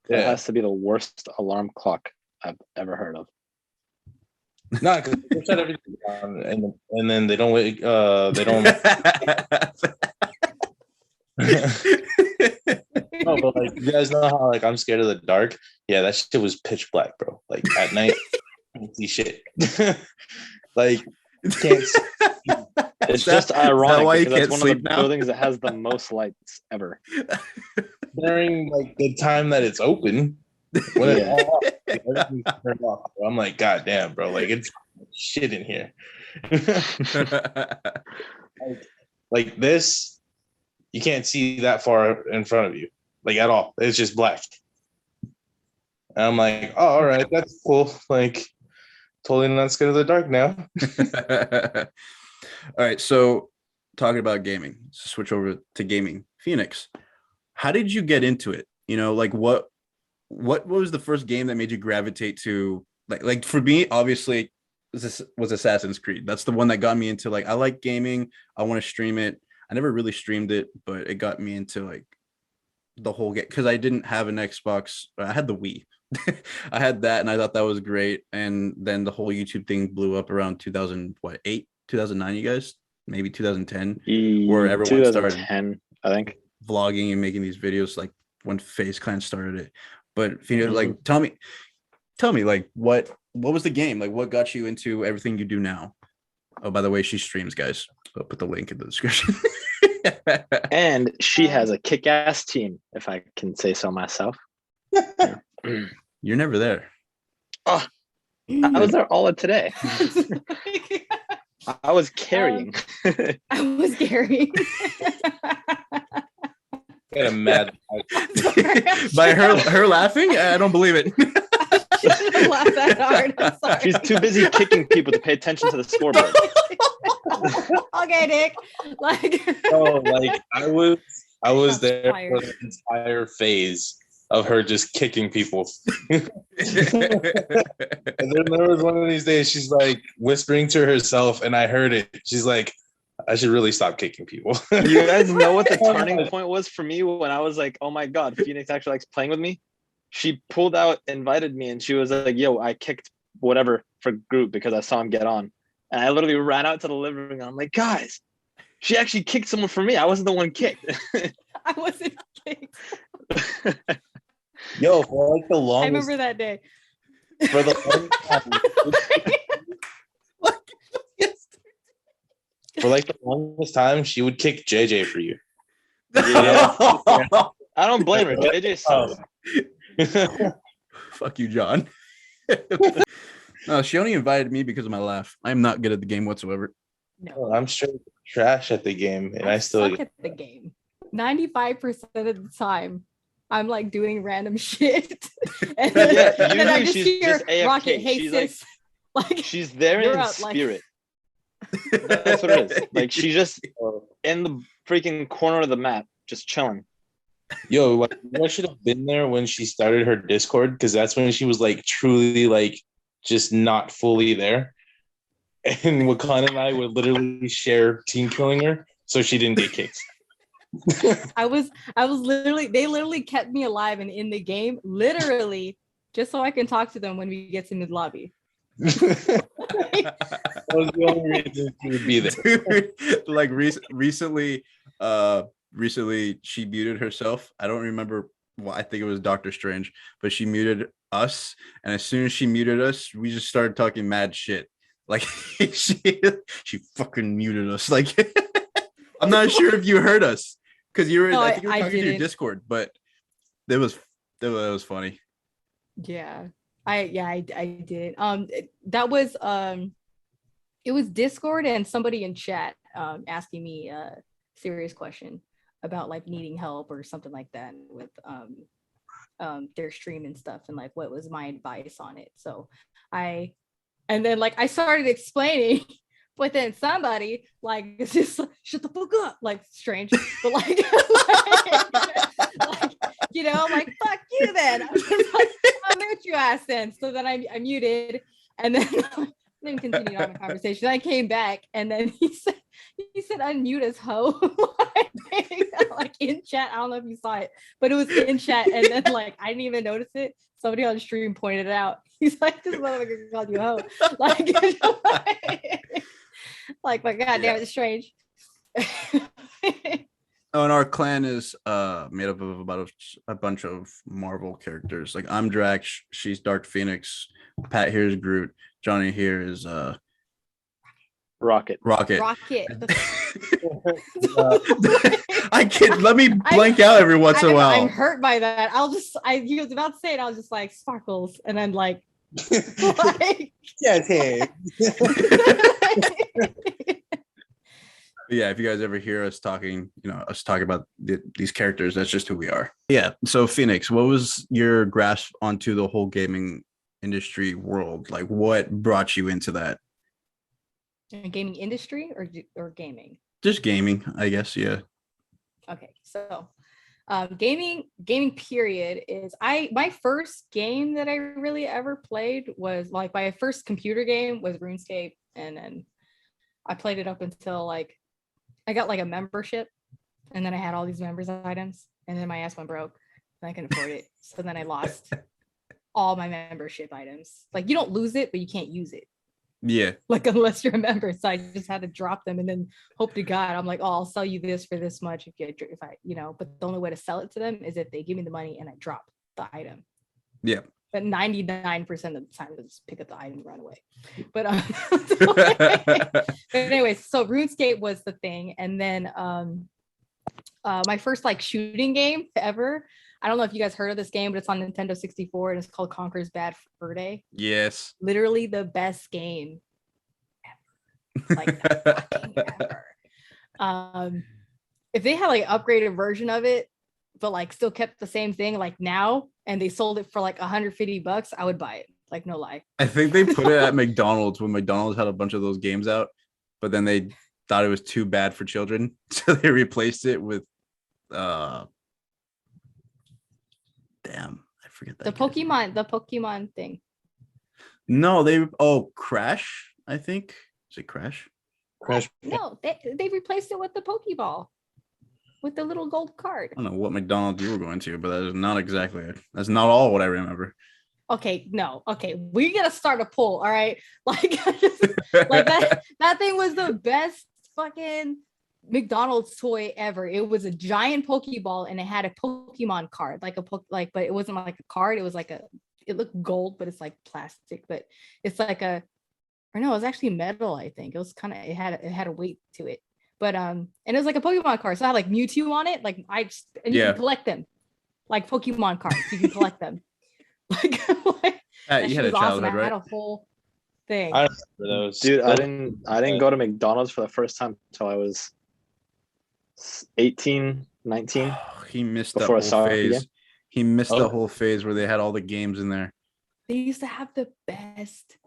That Yeah, has to be the worst alarm clock I've ever heard of. no, because they shut everything down, and then they don't wake. They don't. No, but like you guys know how like I'm scared of the dark. Yeah, that shit was pitch black, bro. Like at night, I can't see shit. Like can't. See. It's that- just is that ironic why you because that's can't one of the sleep now? buildings that has the most lights ever. During like the time that it's open, when it's Yeah. off, everything's turned off. Bro. I'm like, God damn, bro. Like it's shit in here. Like this, you can't see that far in front of you, like at all. It's just black. And I'm like, oh, all right, that's cool. Like, totally not scared of the dark now. All right, so talking about gaming, switch over to gaming. Phoenix, how did you get into it? You know, like what was the first game that made you gravitate to like for me, obviously, this was Assassin's Creed. That's the one that got me into like I like gaming. I want to stream it. I never really streamed it, but it got me into like the whole game because I didn't have an Xbox. I had the Wii. I had that and I thought that was great. And then the whole YouTube thing blew up around 2008, 2009, you guys, maybe 2010, where everyone started 2010, I think. vlogging and making these videos like when FaZe Clan started it. But if you know, like tell me like what was the game? Like what got you into everything you do now? Oh, by the way, she streams, guys. I'll put the link in the description. And she has a kick-ass team, if I can say so myself. Yeah. You're never there. Oh, I was there all of today. I was carrying. I was carrying. Got a mad. By her laughing, I don't believe it. Laugh that hard. I'm sorry. She's too busy kicking people to pay attention to the scoreboard. Okay, Nick. Like, Oh, like I was Shots there fired. for the entire phase of her just kicking people. And then there was one of these days she's like whispering to herself, and I heard it. She's like, I should really stop kicking people. You guys know what the turning point was for me when I was like, oh my God, Phoenix actually likes playing with me? She pulled out, invited me, and she was like, yo, I kicked whatever for group because I saw him get on. And I literally ran out to the living room. I'm like, guys, she actually kicked someone for me. I wasn't the one kicked. I wasn't kicked. Yo, for like the I longest, remember that day. for the longest time, for like the longest time, she would kick JJ for you. Yeah. I don't blame her. JJ sucks. Fuck you, John. No, she only invited me because of my laugh. I'm not good at the game whatsoever. No, I'm straight trash at the game, and I still suck at the game. 95% of the time, I'm like doing random shit. And then, Yeah, and then I usually just she's hear just AFK. Rocket, hey She's like- sis. Like, She's there You're in up, like- spirit. That's what it is. Like she's just in the freaking corner of the map, just chilling. Yo, like, I should have been there when she started her Discord, because that's when she was like truly like just not fully there. And Wakana and I would literally share team killing her so she didn't get kicked. I was literally, they literally kept me alive and in the game, literally, just so I can talk to them when we get to mid lobby. That was the only reason she would be there. Dude, like recently she muted herself. I don't remember. Well, I think it was Doctor Strange, but she muted us, and as soon as she muted us, we just started talking mad shit. Like she fucking muted us. Like I'm not sure if you heard us because you were. No, I think you were I talking to your didn't. Discord, but that was funny. Yeah, I did. That was it was Discord and somebody in chat asking me a serious question about like needing help or something like that with their stream and stuff, and like what was my advice on it. So I like I started explaining, but then somebody like it's just like, shut the fuck up, like Strange, but like, like you know, I'm like fuck you then. I'm just like, I'll mute you ass then. So then I muted, and then continued on the conversation. I came back and then he said unmute as hoe. Like in chat. I don't know if you saw it, but it was in chat. And then like I didn't even notice it. Somebody on the stream pointed it out. He's like, this motherfucker called you a hoe. Like my god damn, it's strange. Oh, and our clan is made up of about a bunch of Marvel characters. Like I'm Drax, she's Dark Phoenix, Pat here is Groot, Johnny here is Rocket. Rocket. I can't let me blank out every once in a while. I'm hurt by that. He was about to say it, I was just like Sparkles, and then like yes, hey. Yeah, if you guys ever hear us talking, us talking about these characters, that's just who we are. Yeah. So Phoenix, what was your grasp onto the whole gaming industry world? Like what brought you into that? Gaming industry or gaming? Just gaming, I guess. Yeah. Okay. So gaming period is my first game that I really ever played was like my first computer game was RuneScape, and then I played it up until like I got like a membership, and then I had all these members items, and then my ass went broke and I couldn't afford it. So then I lost all my membership items. Like you don't lose it, but you can't use it. Yeah. Like unless you're a member. So I just had to drop them and then hope to God, I'm like, oh, I'll sell you this for this much if I, but the only way to sell it to them is if they give me the money and I drop the item. Yeah. But 99% of the time, they'll just pick up the item and run away. But anyway, so RuneScape was the thing. And then my first like shooting game ever. I don't know if you guys heard of this game, but it's on Nintendo 64 and it's called Conker's Bad Fur Day. Yes. Literally the best game ever. Like fucking ever. If they had like an upgraded version of it, but like still kept the same thing like now, and they sold it for like $150, I would buy it. Like no lie. I think they put it at McDonald's when McDonald's had a bunch of those games out, but then they thought it was too bad for children, so they replaced it with damn, I forget that. The Pokemon thing. No, Crash, I think. Is it Crash? Crash. No, they replaced it with the Pokeball. With the little gold card. I don't know what McDonald's you were going to, but that is not exactly it. That's not all what I remember. Okay, no. Okay, we gotta start a poll, all right? Like, like that thing was the best fucking McDonald's toy ever. It was a giant Pokeball and it had a Pokemon card, but it wasn't like a card. It was like it looked gold, but it's like plastic, but it's like it was actually metal, I think. It was it had a weight to it. But and it was like a Pokemon card. So I had like Mewtwo on it. Like you can collect them. Like Pokemon cards. You can collect them. Like you had a childhood, awesome. right? I had a whole thing. I remember those. Dude, I didn't go to McDonald's for the first time until I was 18, 19. He missed that Before I whole saw it phase. again. He missed the whole phase where they had all the games in there. They used to have the best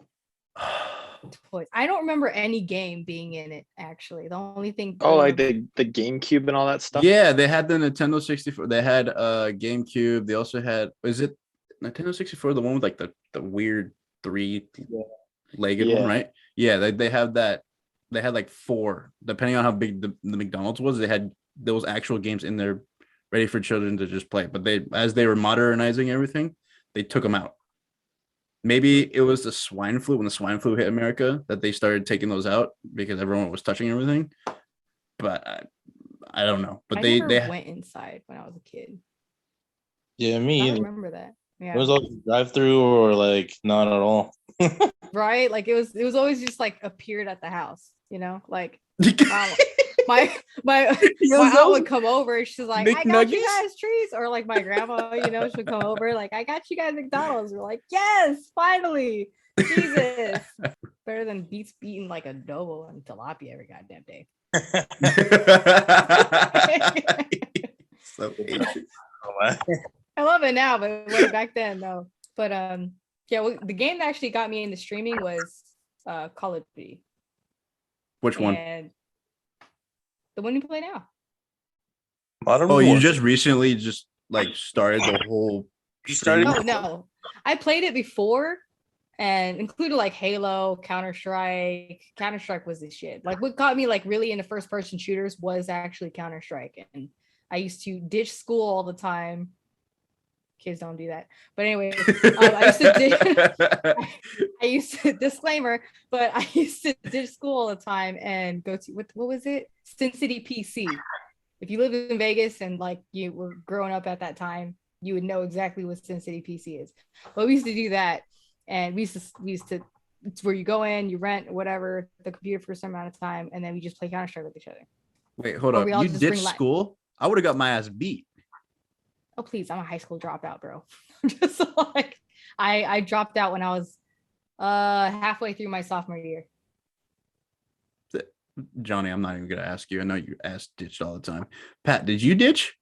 toys. I don't remember any game being in it, actually. The only thing. Oh, like the GameCube and all that stuff. Yeah, they had the Nintendo 64. They had GameCube. They also had, is it Nintendo 64, the one with like the weird three-legged one, right? Yeah, they have that. They had like 4, depending on how big the McDonald's was. They had those actual games in there ready for children to just play. But as they were modernizing everything, they took them out. Maybe it was the swine flu, when the swine flu hit America, that they started taking those out because everyone was touching everything. But I don't know. But they went went inside when I was a kid. Yeah, me I either. remember that. Yeah. It was always drive-through or like not at all. Right? Like it was always just like appeared at the house, like my aunt would come over and she's like, I got you guys trees, or like my grandma, she would come over like, I got you guys McDonald's. We're like, yes, finally, Jesus. Better than beating like adobo and tilapia every goddamn day. So I love it now, but way back then, no. But the game that actually got me into streaming was Call of Duty. Which one? And the one you play now. Modern you Warfare. just recently started the whole. You started? No. I played it before, and included like Halo, Counter-Strike. Counter-Strike was the shit. Like what got me like really into first-person shooters was actually Counter-Strike, and I used to ditch school all the time. Kids don't do that, but anyway, I used to disclaimer, but I used to ditch school all the time and go to what was it? Sin City PC. If you live in Vegas and like you were growing up at that time, you would know exactly what Sin City PC is. But we used to do that, and we used to it's where you go in, you rent whatever the computer for some amount of time, and then we just play Counter-Strike with each other. Wait, hold Or up. we all You just ditched bring school? I would have got my ass beat. Oh please, I'm a high school dropout, bro. I'm just like I dropped out when I was halfway through my sophomore year. Johnny, I'm not even gonna ask you. I know you ass ditched all the time. Pat, did you ditch?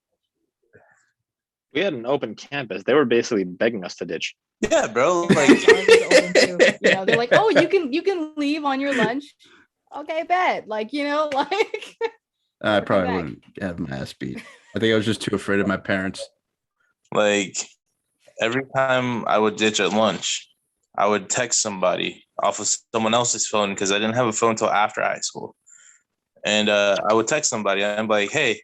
We had an open campus. They were basically begging us to ditch. Yeah, bro. Ours Like, was open too. You know, they're like, oh, you can leave on your lunch. Okay, bet. Like, you know, like I Never come probably back. wouldn't have my ass beat. I think I was just too afraid of my parents. like every time I would ditch at lunch, I would text somebody off of someone else's phone because I didn't have a phone until after high school. And I would text somebody and I'm like, hey,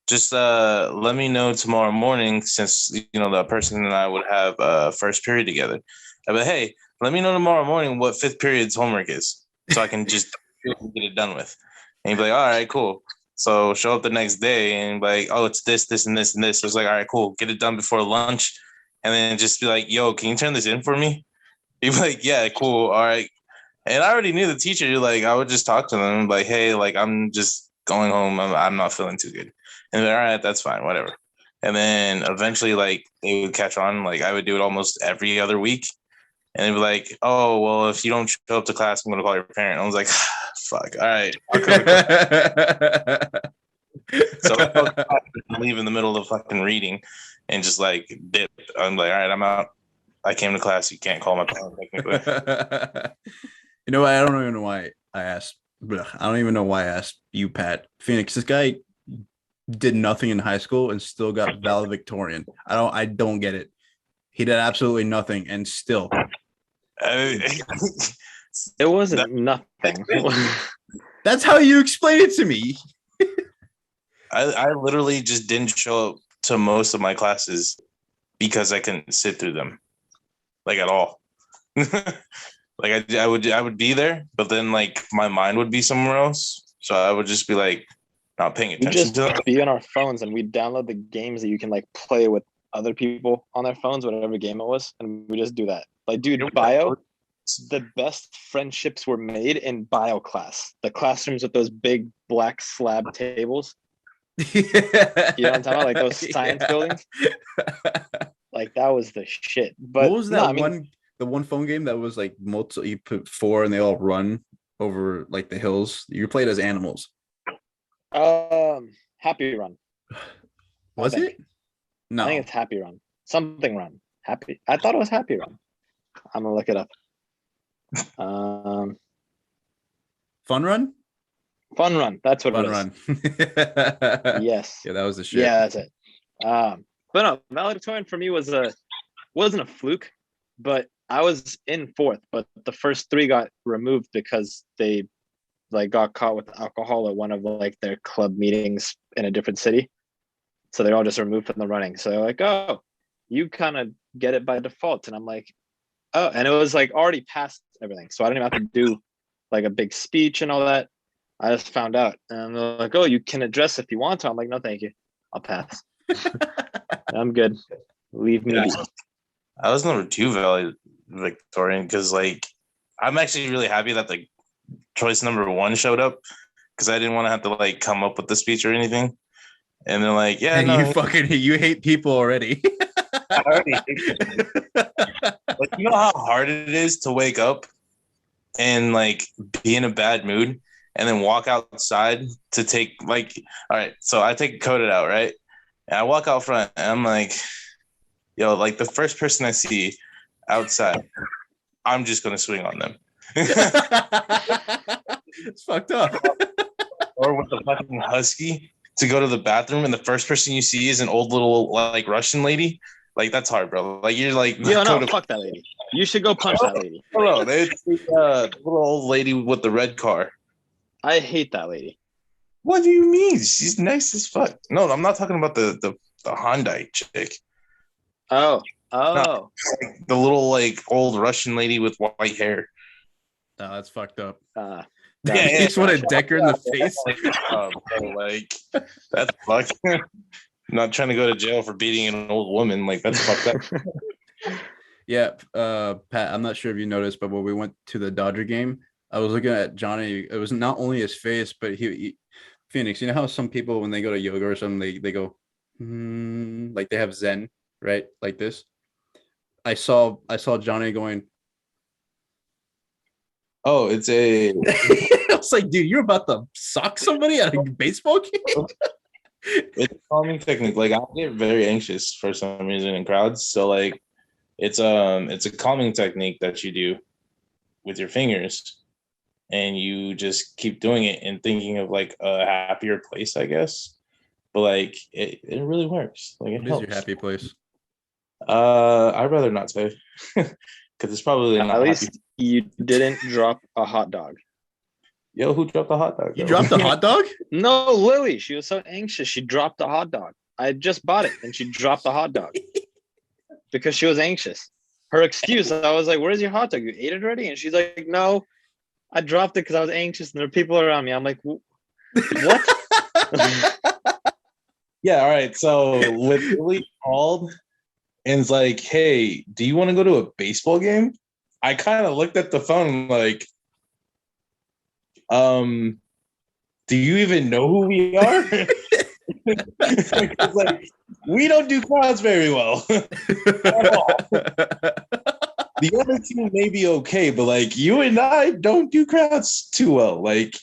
just let me know tomorrow morning, since the person and I would have first period together. I'd be like, hey, let me know tomorrow morning what fifth period's homework is, so I can just get it done with. And he'd be like, all right, cool. So show up the next day and be like, oh, it's this, this, and this, and this. So it's like, all right, cool. Get it done before lunch. And then just be like, yo, can you turn this in for me? He'd be like, yeah, cool. All right. And I already knew the teacher. Like, I would just talk to them like, hey, like, I'm just going home. I'm not feeling too good. And they're all right, that's fine, whatever. And then eventually, like, they would catch on. Like, I would do it almost every other week. And they'd be like, oh, well, if you don't show up to class, I'm going to call your parent. I was like, fuck, all right. I'll come to class. So I leave in the middle of fucking reading and just like dip. I'm like, all right, I'm out. I came to class. You can't call my parent technically. You know what? I don't even know why I asked. I don't even know why I asked you, Pat. Phoenix, this guy did nothing in high school and still got valedictorian. I don't get it. He did absolutely nothing and still. It wasn't nothing. That's how you explain it to me. I literally just didn't show up to most of my classes because I couldn't sit through them, like, at all. Like I would be there, but then like my mind would be somewhere else, so I would just be like not paying We attention just to them. be on our phones and we download the games that you can like play with other people on their phones, whatever game it was, and we just do that. Like, dude, bio, the best friendships were made in bio class. The classrooms with those big black slab tables. You know what I'm talking about? Like those science buildings. Like that was the shit. But what was that the one phone game that was like multi? You put 4 and they all run over like the hills. You played as animals. Happy Run. Was it? No, I think it's Happy Run. Something Run. Happy. I thought it was Happy Run. I'm gonna look it up. Fun Run. Fun Run. That's what Fun it Run. Yes. Yeah, that was the shit. Yeah, that's it. But no, valedictorian for me wasn't a fluke, but I was in 4th, but the first 3 got removed because they like got caught with alcohol at one of like their club meetings in a different city. So they're all just removed from the running. So they're like, oh, you kind of get it by default. And I'm like, oh, and it was like already past everything. So I didn't even have to do like a big speech and all that. I just found out. And they're like, oh, you can address if you want to. I'm like, no, thank you. I'll pass. I'm good. Leave me be. I was number 2 valedictorian because like I'm actually really happy that like choice number 1 showed up because I didn't want to have to like come up with the speech or anything. And they're like, yeah, And no, you hate people already. I already hate it. Like, you know how hard it is to wake up and like be in a bad mood and then walk outside to take like, all right, so I take coded out, right? And I walk out front and I'm like, yo, like the first person I see outside, I'm just gonna swing on them. It's fucked up. Or with the fucking husky to go to the bathroom and the first person you see is an old little like Russian lady. Like that's hard, bro. Like you're like Yo, no, fuck that lady. You should go punch that lady. Hello, it's the little old lady with the red car. I hate that lady. What do you mean? She's nice as fuck. No, I'm not talking about the Hyundai chick. Oh. The little like old Russian lady with white hair. No, that's fucked up. Uh, Yeah, you just want to deck her in the face. Like that's fucked. I'm not trying to go to jail for beating an old woman. Like that's fucked up. Yeah, Pat, I'm not sure if you noticed, but when we went to the Dodger game, I was looking at Johnny. It was not only his face, but he Phoenix. You know how some people when they go to yoga or something, they go, like they have Zen, right? Like this. I saw Johnny going. Oh, it's a. I was like, dude, you're about to sock somebody at a baseball game. It's a calming technique. Like I get very anxious for some reason in crowds, so like it's a calming technique that you do with your fingers, and you just keep doing it and thinking of like a happier place, I guess. But like it really works. Like it What is helps. your happy place? I'd rather not say because it's probably not at least happy. you didn't drop a hot dog. Yo, who dropped the hot dog? You though? dropped a hot dog? No, Lily. She was so anxious. She dropped the hot dog. I just bought it and she dropped the hot dog because she was anxious. Her excuse, I was like, where's your hot dog? You ate it already? And she's like, no, I dropped it because I was anxious and there are people around me. I'm like, what? Yeah, all right. So with Lily called and it's like, hey, do you want to go to a baseball game? I kind of looked at the phone like, do you even know who we are? It's like, we don't do crowds very well. At all. The other team may be okay, but like you and I don't do crowds too well, like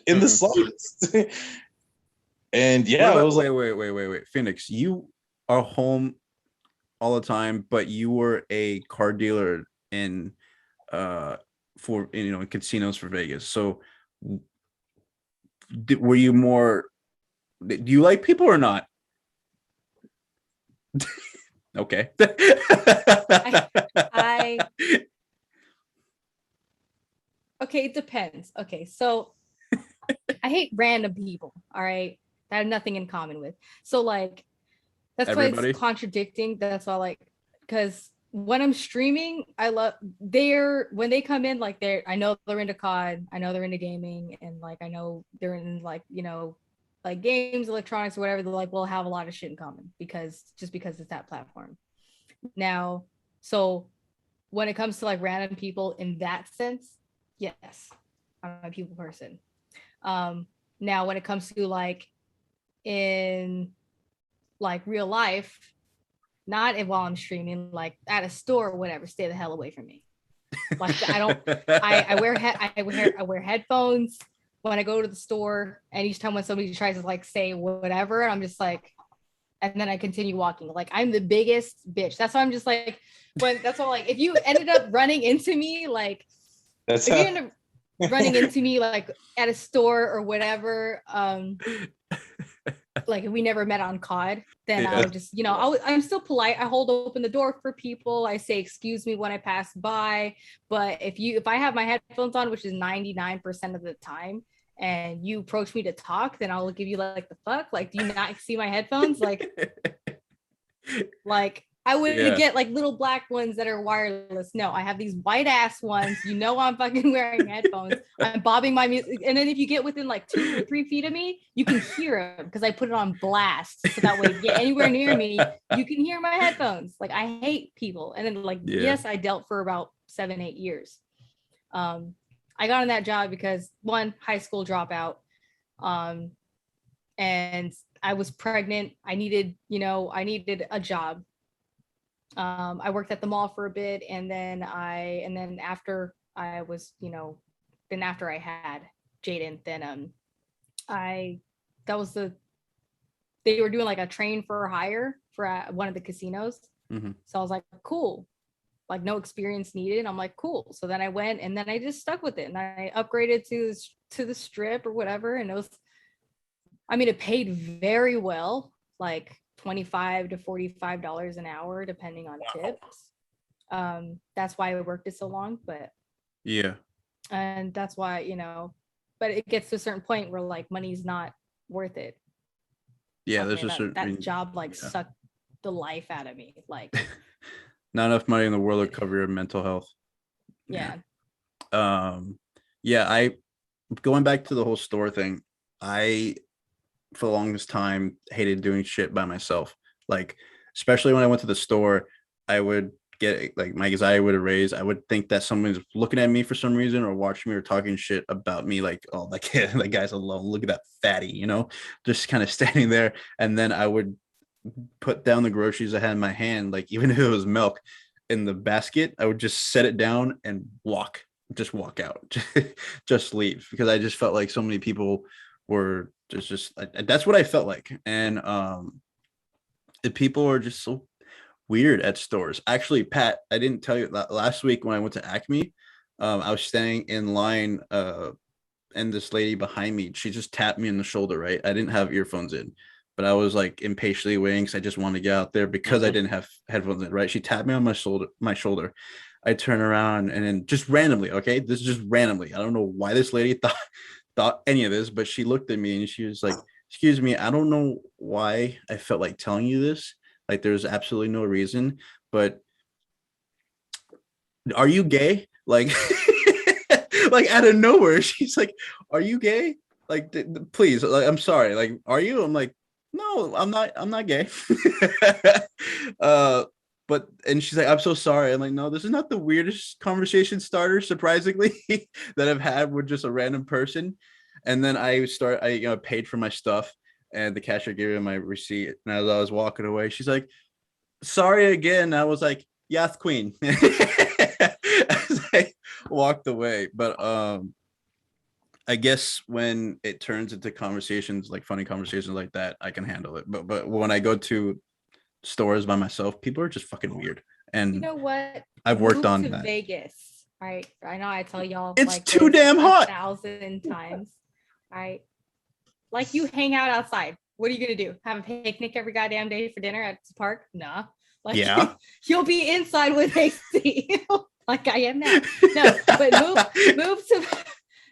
in the slightest. And yeah, What it about- was like, wait, Phoenix, you are home all the time, but you were a car dealer in in casinos for Vegas. So were you more, do you like people or not? Okay. I okay, it depends. Okay, so I hate random people. All right, that I have nothing in common with. So like that's why Everybody? it's contradicting. That's why like because when I'm streaming, I love when they come in like I know they're into COD, I know they're into gaming, and like I know they're in like like games, electronics, or whatever. They're like we'll have a lot of shit in common because it's that platform. Now, so when it comes to like random people in that sense, yes, I'm a people person. Now when it comes to like in like real life, not while I'm streaming, like at a store or whatever, stay the hell away from me. Like I wear headphones when I go to the store, and each time when somebody tries to like say whatever, I'm just like, and then I continue walking. Like I'm the biggest bitch. That's why I'm just like, that's all. Like if you ended up running into me, like if you end up running into me like at a store or whatever, like if we never met on COD, then I'll just, I'm still polite. I hold open the door for people. I say excuse me when I pass by. But if I have my headphones on, which is 99% of the time, and you approach me to talk, then I'll give you like the fuck. Like, do you not see my headphones? Like I wouldn't get like little black ones that are wireless. No, I have these white ass ones. I'm fucking wearing headphones. I'm bobbing my music. And then if you get within like 2 or 3 feet of me, you can hear them because I put it on blast. So that way, if you get anywhere near me, you can hear my headphones. Like I hate people. And then yes, I dealt for about 7-8 years. I got on that job because one, high school dropout. And I was pregnant. I needed a job. I worked at the mall for a bit, and then after I was, after I had Jaden, then they were doing like a train for hire for one of the casinos. Mm-hmm. So I was like, cool, like no experience needed. I'm like, cool. So then I went, and then I just stuck with it, and I upgraded to the strip or whatever, and it paid very well, like $25 to $45 an hour, depending on tips. That's why I worked it so long, but Yeah. and that's why, but it gets to a certain point where like money's not worth it. Yeah, Like, there's man, a certain, that job like yeah. sucked the life out of me. Like, Not enough money in the world to cover your mental health. yeah. Yeah, I going back to the whole store thing, I for the longest time hated doing shit by myself. Like, especially when I went to the store, I would get like my anxiety would raise. I would think that someone's looking at me for some reason or watching me or talking shit about me, like, oh, that kid, that guy's alone. Look at that fatty, just kind of standing there. And then I would put down the groceries I had in my hand, like even if it was milk in the basket, I would just set it down and just walk out, just leave, because I just felt like so many people were that's what I felt like. And the people are just so weird at stores. Actually, Pat, I didn't tell you that last week when I went to Acme, I was standing in line, and this lady behind me, she just tapped me in the shoulder, right? I didn't have earphones in, but I was like impatiently waiting because I just wanted to get out there because I didn't have headphones in, right? She tapped me on my shoulder. I turn around and then just randomly, okay, this is just randomly. I don't know why this lady thought any of this, but she looked at me and she was like, "Excuse me, I don't know why I felt like telling you this. Like, there's absolutely no reason, but are you gay?" Like, like out of nowhere, she's like, "Are you gay? Like, please, like, I'm sorry. Like, are you?" I'm like, "No, I'm not. I'm not gay." But and she's like, "I'm so sorry." I'm like, "No, this is not the weirdest conversation starter, surprisingly, that I've had with just a random person." And then I paid for my stuff, and the cashier gave me my receipt. And as I was walking away, she's like, "Sorry again." I was like, "Yes, queen." As I walked away. But I guess when it turns into conversations, like funny conversations like that, I can handle it. But when I go to stores by myself, people are just fucking weird. And You know what? I've worked Move on to that. Vegas. Right. I know I tell y'all It's like too this damn hot. 1,000 times. Right. Like, you hang out outside. What are you gonna do? Have a picnic every goddamn day for dinner at the park? Nah. Like, Yeah. you'll be inside with AC like I am now. No, but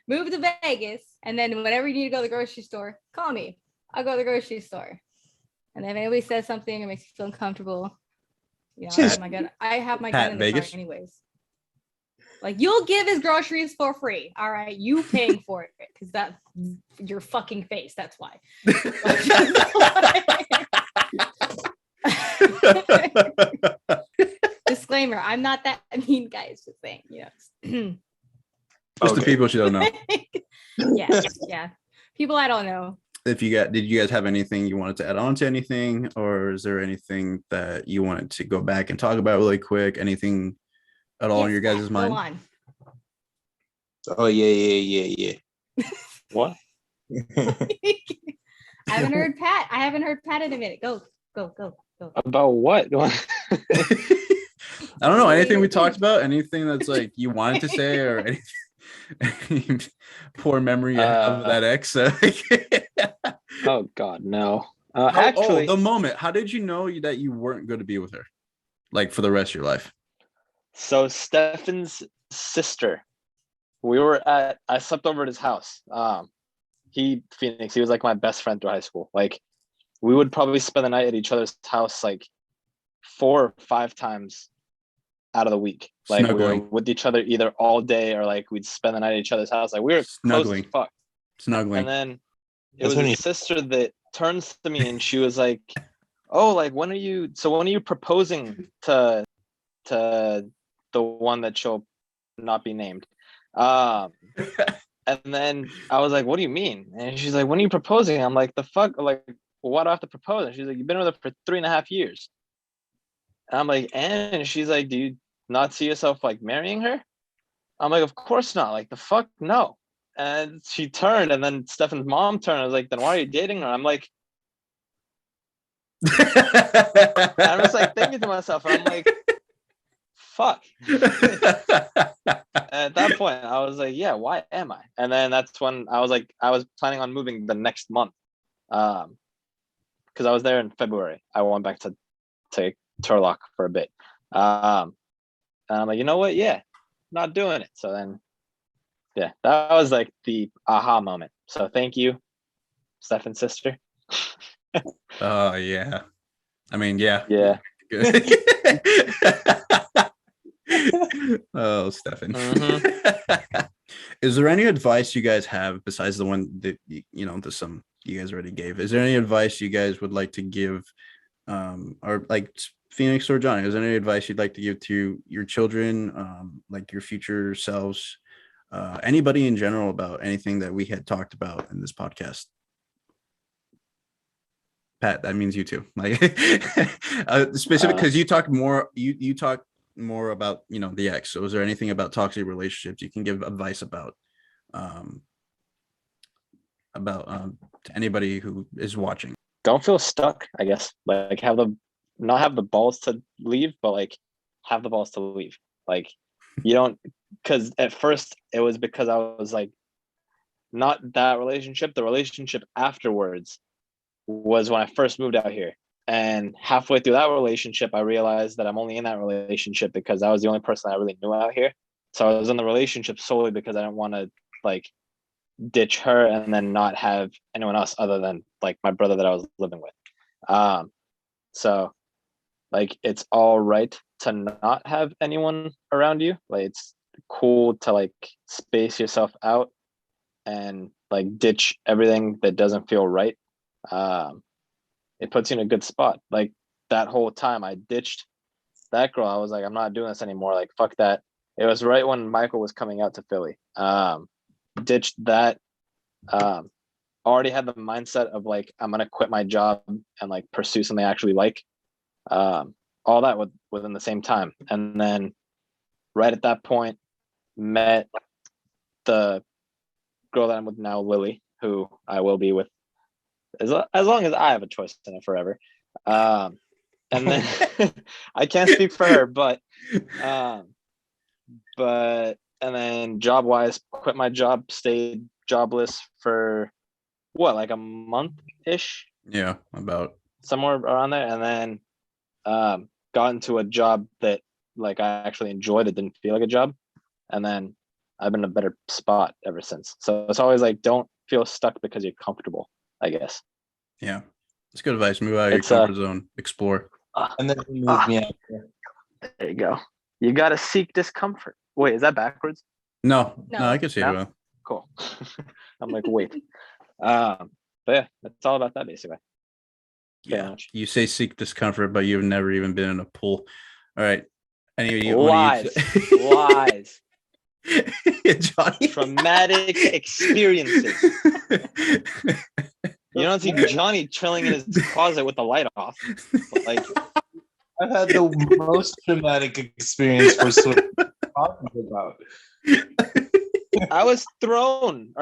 move to Vegas, and then whenever you need to go to the grocery store, call me. I'll go to the grocery store. And then if anybody says something that makes you feel uncomfortable, I have my gun. I have my Pat, gun in the Vegas? car anyways. Like, you'll give his groceries for free. All right, you paying for it because that's your fucking face. That's why. Disclaimer: I'm not that mean, guys. Just saying, Just the people you don't know. yeah. People I don't know. Did you guys have anything you wanted to add on to anything, or is there anything that you wanted to go back and talk about really quick? Anything at all in your guys' mind? Go on. Oh yeah. What? I haven't heard Pat in a minute. Go. About what? I don't know. Anything we talked about? Anything that's like you wanted to say, or any poor memory you have of that ex? Oh God, no. Actually, the moment. How did you know that you weren't going to be with her, like for the rest of your life? So Stefan's sister, I slept over at his house. Phoenix, he was like my best friend through high school. Like, we would probably spend the night at each other's house like 4 or 5 times out of the week. Like, we were with each other either all day or like we'd spend the night at each other's house. Like, we were snuggling. Close as fuck. Snuggling. And then it was his sister that turns to me and she was like, "Oh, like when are you proposing to the one that shall not be named?" And then I was like, "What do you mean?" And she's like, "When are you proposing?" I'm like, "The fuck? Like, why do I have to propose?" And she's like, "You've been with her for 3.5 years." And I'm like, and she's like, "Do you not see yourself like marrying her?" I'm like, "Of course not. Like, the fuck, no." And she turned, and then Stefan's mom turned. I was like, "Then why are you dating her?" I'm like, I was like thinking to myself, and I'm like, fuck. At that point, I was like, yeah, why am I? And then that's when I was planning on moving the next month. Because I was there in February. I went back to Turlock for a bit. And I'm like, you know what? Yeah, not doing it. So then, yeah, that was like the aha moment. So thank you, Stefan's sister. Oh yeah. I mean, yeah. Yeah. Good. Oh, Stefan. Is there any advice you guys have besides the one that the some you guys already gave? Is there any advice you guys would like to give, or like Phoenix or Johnny? Is there any advice you'd like to give to your children, like your future selves, anybody in general about anything that we had talked about in this podcast? Pat, that means you too. Like specific because you talk more. You talk more about the ex. So is there anything about toxic relationships you can give advice about to anybody who is watching? Don't feel stuck, I guess. Like not have the balls to leave, but like have the balls to leave. Like you don't, because at first it was because I was like, not that relationship. The relationship afterwards was when I first moved out here. And halfway through that relationship, I realized that I'm only in that relationship because I was the only person I really knew out here. So I was in the relationship solely because I didn't want to like ditch her and then not have anyone else other than like my brother that I was living with. So like it's all right to not have anyone around you. Like it's cool to like space yourself out and like ditch everything that doesn't feel right. It puts you in a good spot. Like that whole time I ditched that girl. I was like, I'm not doing this anymore. Like, fuck that. It was right when Michael was coming out to Philly. Ditched that. Already had the mindset of like, I'm going to quit my job and like pursue something I actually like. All that within the same time. And then right at that point, met the girl that I'm with now, Lily, who I will be with as long as I have a choice in it forever. And then I can't speak for her, but and then job wise, quit my job, stayed jobless for what, like a month ish? Yeah, about somewhere around there. And then got into a job that like I actually enjoyed. It didn't feel like a job. And then I've been in a better spot ever since. So it's always like, don't feel stuck because you're comfortable, I guess. Yeah, it's good advice. Move out of your comfort zone, explore. And then he moved me out there. There you go. You got to seek discomfort. Wait, is that backwards? No, I can see it well. Cool. I'm like, wait. But yeah, that's all about that basically. Yeah, you say seek discomfort, but you've never even been in a pool. All right. Anyway, lies. Johnny. Traumatic experiences. You don't see Johnny chilling in his closet with the light off. Like, I've had the most traumatic experience for swimming. Talking about. I was flung.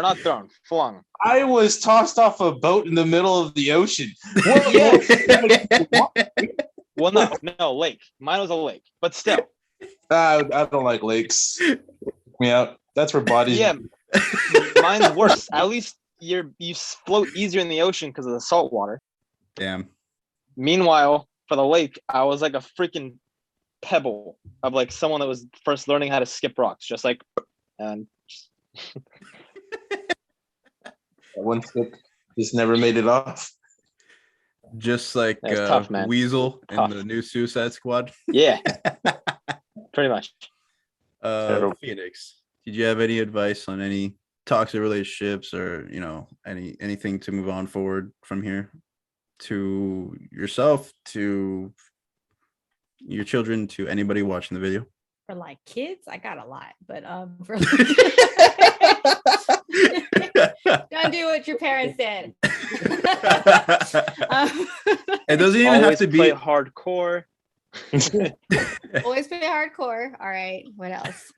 I was tossed off a boat in the middle of the ocean. Well, no, lake. Mine was a lake, but still. I don't like lakes. Me out. That's where bodies. Yeah, mine's worse. At least you float easier in the ocean because of the salt water. Damn. Meanwhile, for the lake, I was like a freaking pebble of like someone that was first learning how to skip rocks, just like and. One skip just never made it off. Just like tough, man. Weasel in the new Suicide Squad. Yeah, pretty much. Phoenix, did you have any advice on any toxic relationships or anything to move on forward from here, to yourself, to your children, to anybody watching the video? For like kids, I got a lot, but for don't do what your parents said. It doesn't even have to be hardcore. Always play hardcore. All right. What else?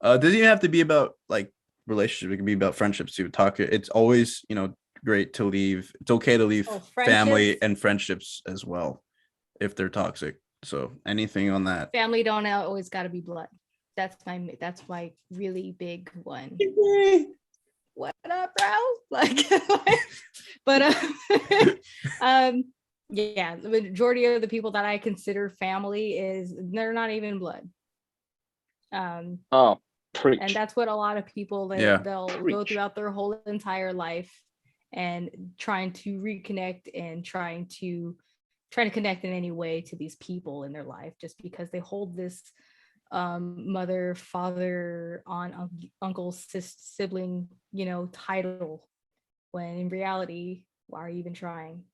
Doesn't even have to be about like relationships. It can be about friendships too. It's always great to leave. It's okay to leave family and friendships as well if they're toxic. So anything on that? Family don't always got to be blood. That's my really big one. What up, bro? Like, but yeah, the majority of the people that I consider family they're not even blood. Oh, preach. And that's what a lot of people they'll go Preach. throughout their whole entire life and trying to reconnect and trying to connect in any way to these people in their life, just because they hold this mother, father, aunt, uncle, sibling, title, when in reality, why are you even trying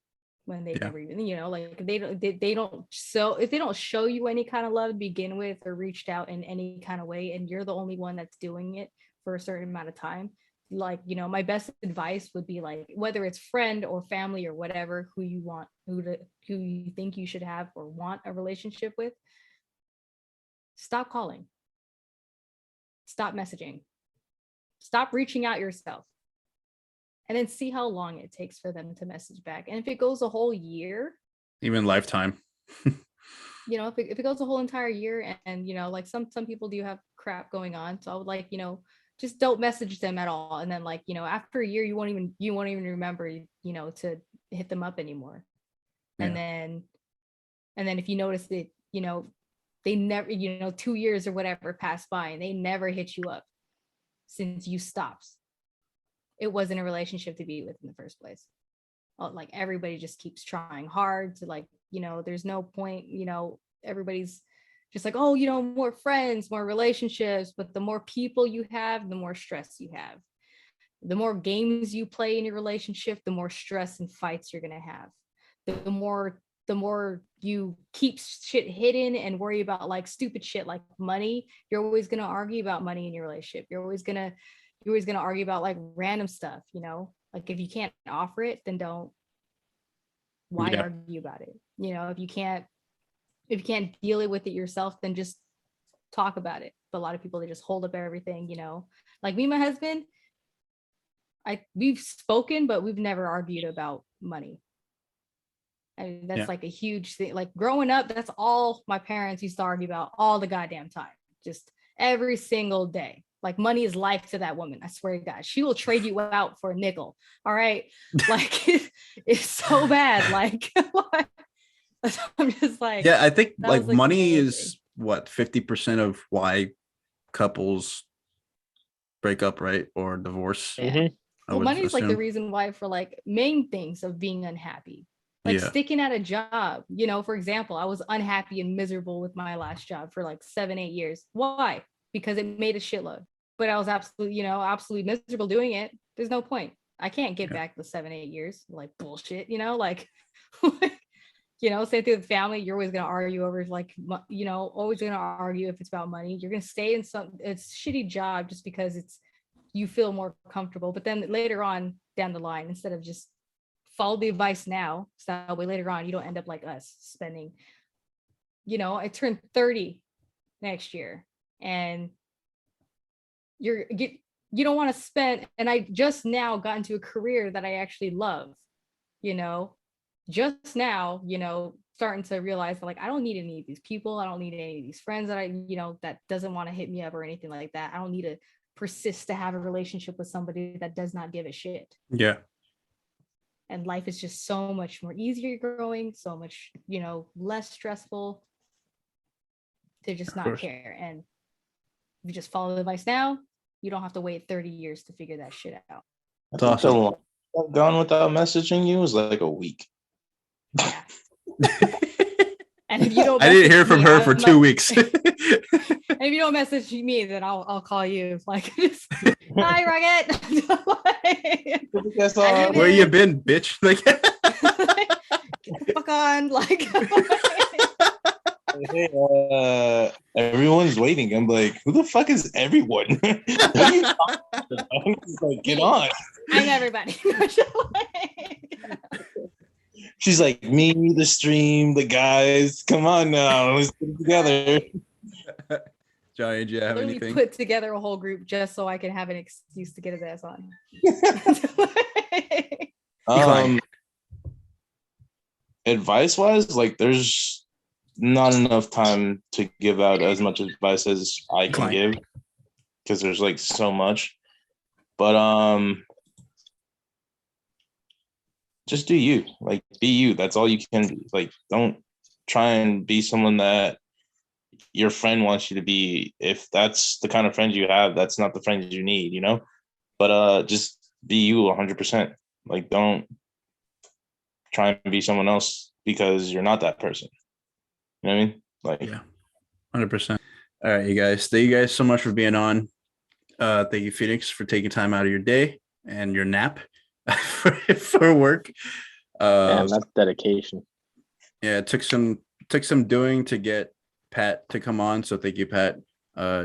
when they never even, like they don't so if they don't show you any kind of love to begin with or reached out in any kind of way, and you're the only one that's doing it for a certain amount of time, like, my best advice would be, like, whether it's friend or family or whatever, who you think you should have or want a relationship with, stop calling, stop messaging, stop reaching out yourself, and then see how long it takes for them to message back. And if it goes a whole year, even lifetime, if it goes a whole entire year, and like some people do have crap going on, so I would, like, just don't message them at all. And then, like, after a year, you won't even remember, to hit them up anymore. And then if you notice that, they never, 2 years or whatever passed by and they never hit you up since you stopped, it wasn't a relationship to be with in the first place. Like, everybody just keeps trying hard to, like, there's no point, everybody's just like, oh, more friends, more relationships, but the more people you have, the more stress you have. The more games you play in your relationship, the more stress and fights you're gonna have. The more you keep shit hidden and worry about, like, stupid shit like money, you're always gonna argue about money in your relationship. You're always gonna argue about, like, random stuff, like, if you can't offer it, then don't. Why argue about it? If you can't deal it with it yourself, then just talk about it. But a lot of people, they just hold up everything, like me and my husband, we've spoken, but we've never argued about money. I mean, that's like a huge thing. Like, growing up, that's all my parents used to argue about all the goddamn time, just every single day. Like, money is life to that woman. I swear to God, she will trade you out for a nickel. All right. Like, it's so bad. Like, I'm just like, I think, like, money thing. is what 50% of why couples break up, right, or divorce. Yeah. Well, money is, like, the assume. reason why, for, like, main things of being unhappy, like sticking at a job. For example, I was unhappy and miserable with my last job for like 7-8 years. Why? Because it made a shitload, but I was absolutely miserable doing it. There's no point. I can't get back the 7-8 years, like, bullshit, like same thing with family. You're always going to argue over, like, always going to argue if it's about money. You're going to stay in it's shitty job just because you feel more comfortable, but then later on down the line, instead of just follow the advice now, so that way later on you don't end up like us spending, I turned 30 next year, and you don't want to spend, and I just now got into a career that I actually love, just now, starting to realize that, like, I don't need any of these people. I don't need any of these friends that that doesn't want to hit me up or anything like that. I don't need to persist to have a relationship with somebody that does not give a shit. Yeah. And life is just so much more easier growing, so much, less stressful to just not care. And if you just follow the advice now, you don't have to wait 30 years to figure that shit out. That's awesome. Gone without messaging you was like a week. Yeah. And if you don't, I didn't hear from her for 2 weeks. And if you don't message me, then I'll call you. Like, hi, Rocket. Where you been, bitch? Like, get the fuck on. Like, hey, everyone's waiting. I'm like, who the fuck is everyone? What are you talking about? Like, get on. I'm everybody. She's like, me, the stream, the guys. Come on now, let's get it together. Johnny, do you have anything? Put together a whole group just so I can have an excuse to get his ass on. Advice-wise, like, there's not enough time to give out as much advice as I can give, because there's, like, so much. But just do you. Like, be you. That's all you can do. Like, don't try and be someone that your friend wants you to be. If that's the kind of friends you have, that's not the friends you need, you know. But just be you 100%. Like, don't try and be someone else because you're not that person. You know what I mean? Like, Yeah, 100%. All right, you guys. Thank you guys so much for being on. Thank you, Phoenix, for taking time out of your day and your nap for work. Man, that's dedication. Yeah, it took some doing to get Pat to come on. So thank you, Pat.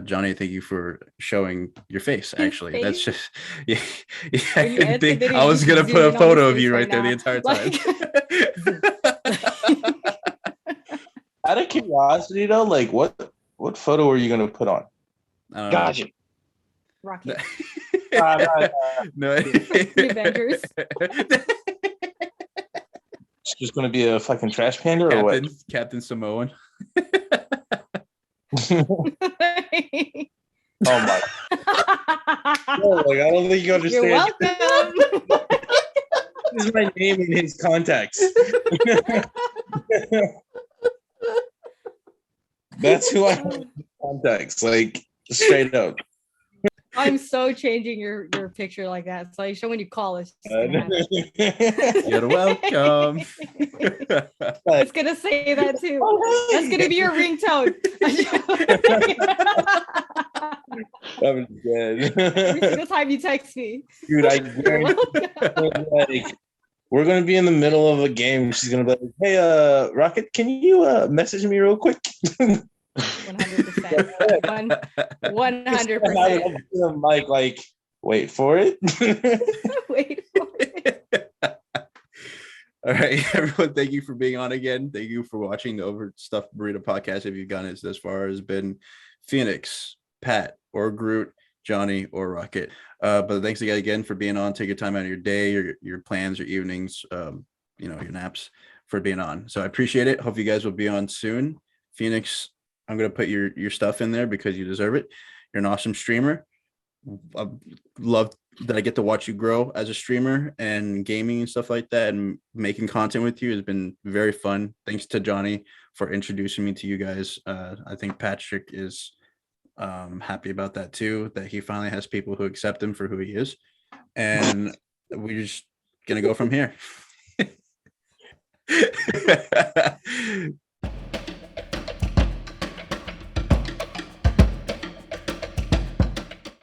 Johnny, thank you for showing your face. His Actually, that's face? just yeah. When you edit the video, I was you gonna zoom put a in on photo his of you face right there now. the entire time. out of curiosity though, like what photo are you gonna put on? Got you. Rocket. No. The Avengers. It's just gonna be a fucking trash panda or what? Captain Samoan. Oh my! Oh, like, I don't think you understand. You're welcome. This is my name in his contacts. That's who I have in contacts, like straight up. I'm so changing your picture like that. So when you call, it's just gonna happen. You're welcome. It's gonna say that too. That's gonna be your ringtone. I'm dead. Every single time you text me. Dude, I guarantee like we're gonna be in the middle of a game. She's gonna be like, "Hey, Rocket, can you message me real quick?" 100%. 100%. Mike, like, wait for it. Wait for it. All right, everyone. Thank you for being on again. Thank you for watching the Overstuffed Burrito podcast. If you've gotten it this far, has been Phoenix, Pat, or Groot, Johnny, or Rocket. But thanks again for being on. Take your time out of your day, your plans, your evenings, your naps, for being on. So I appreciate it. Hope you guys will be on soon. Phoenix, I'm gonna put your stuff in there because you deserve it. You're an awesome streamer. I love that I get to watch you grow as a streamer and gaming and stuff like that, and making content with you has been very fun. Thanks to Johnny for introducing me to you guys. I think Patrick is happy about that too, that he finally has people who accept him for who he is, and we're just gonna go from here.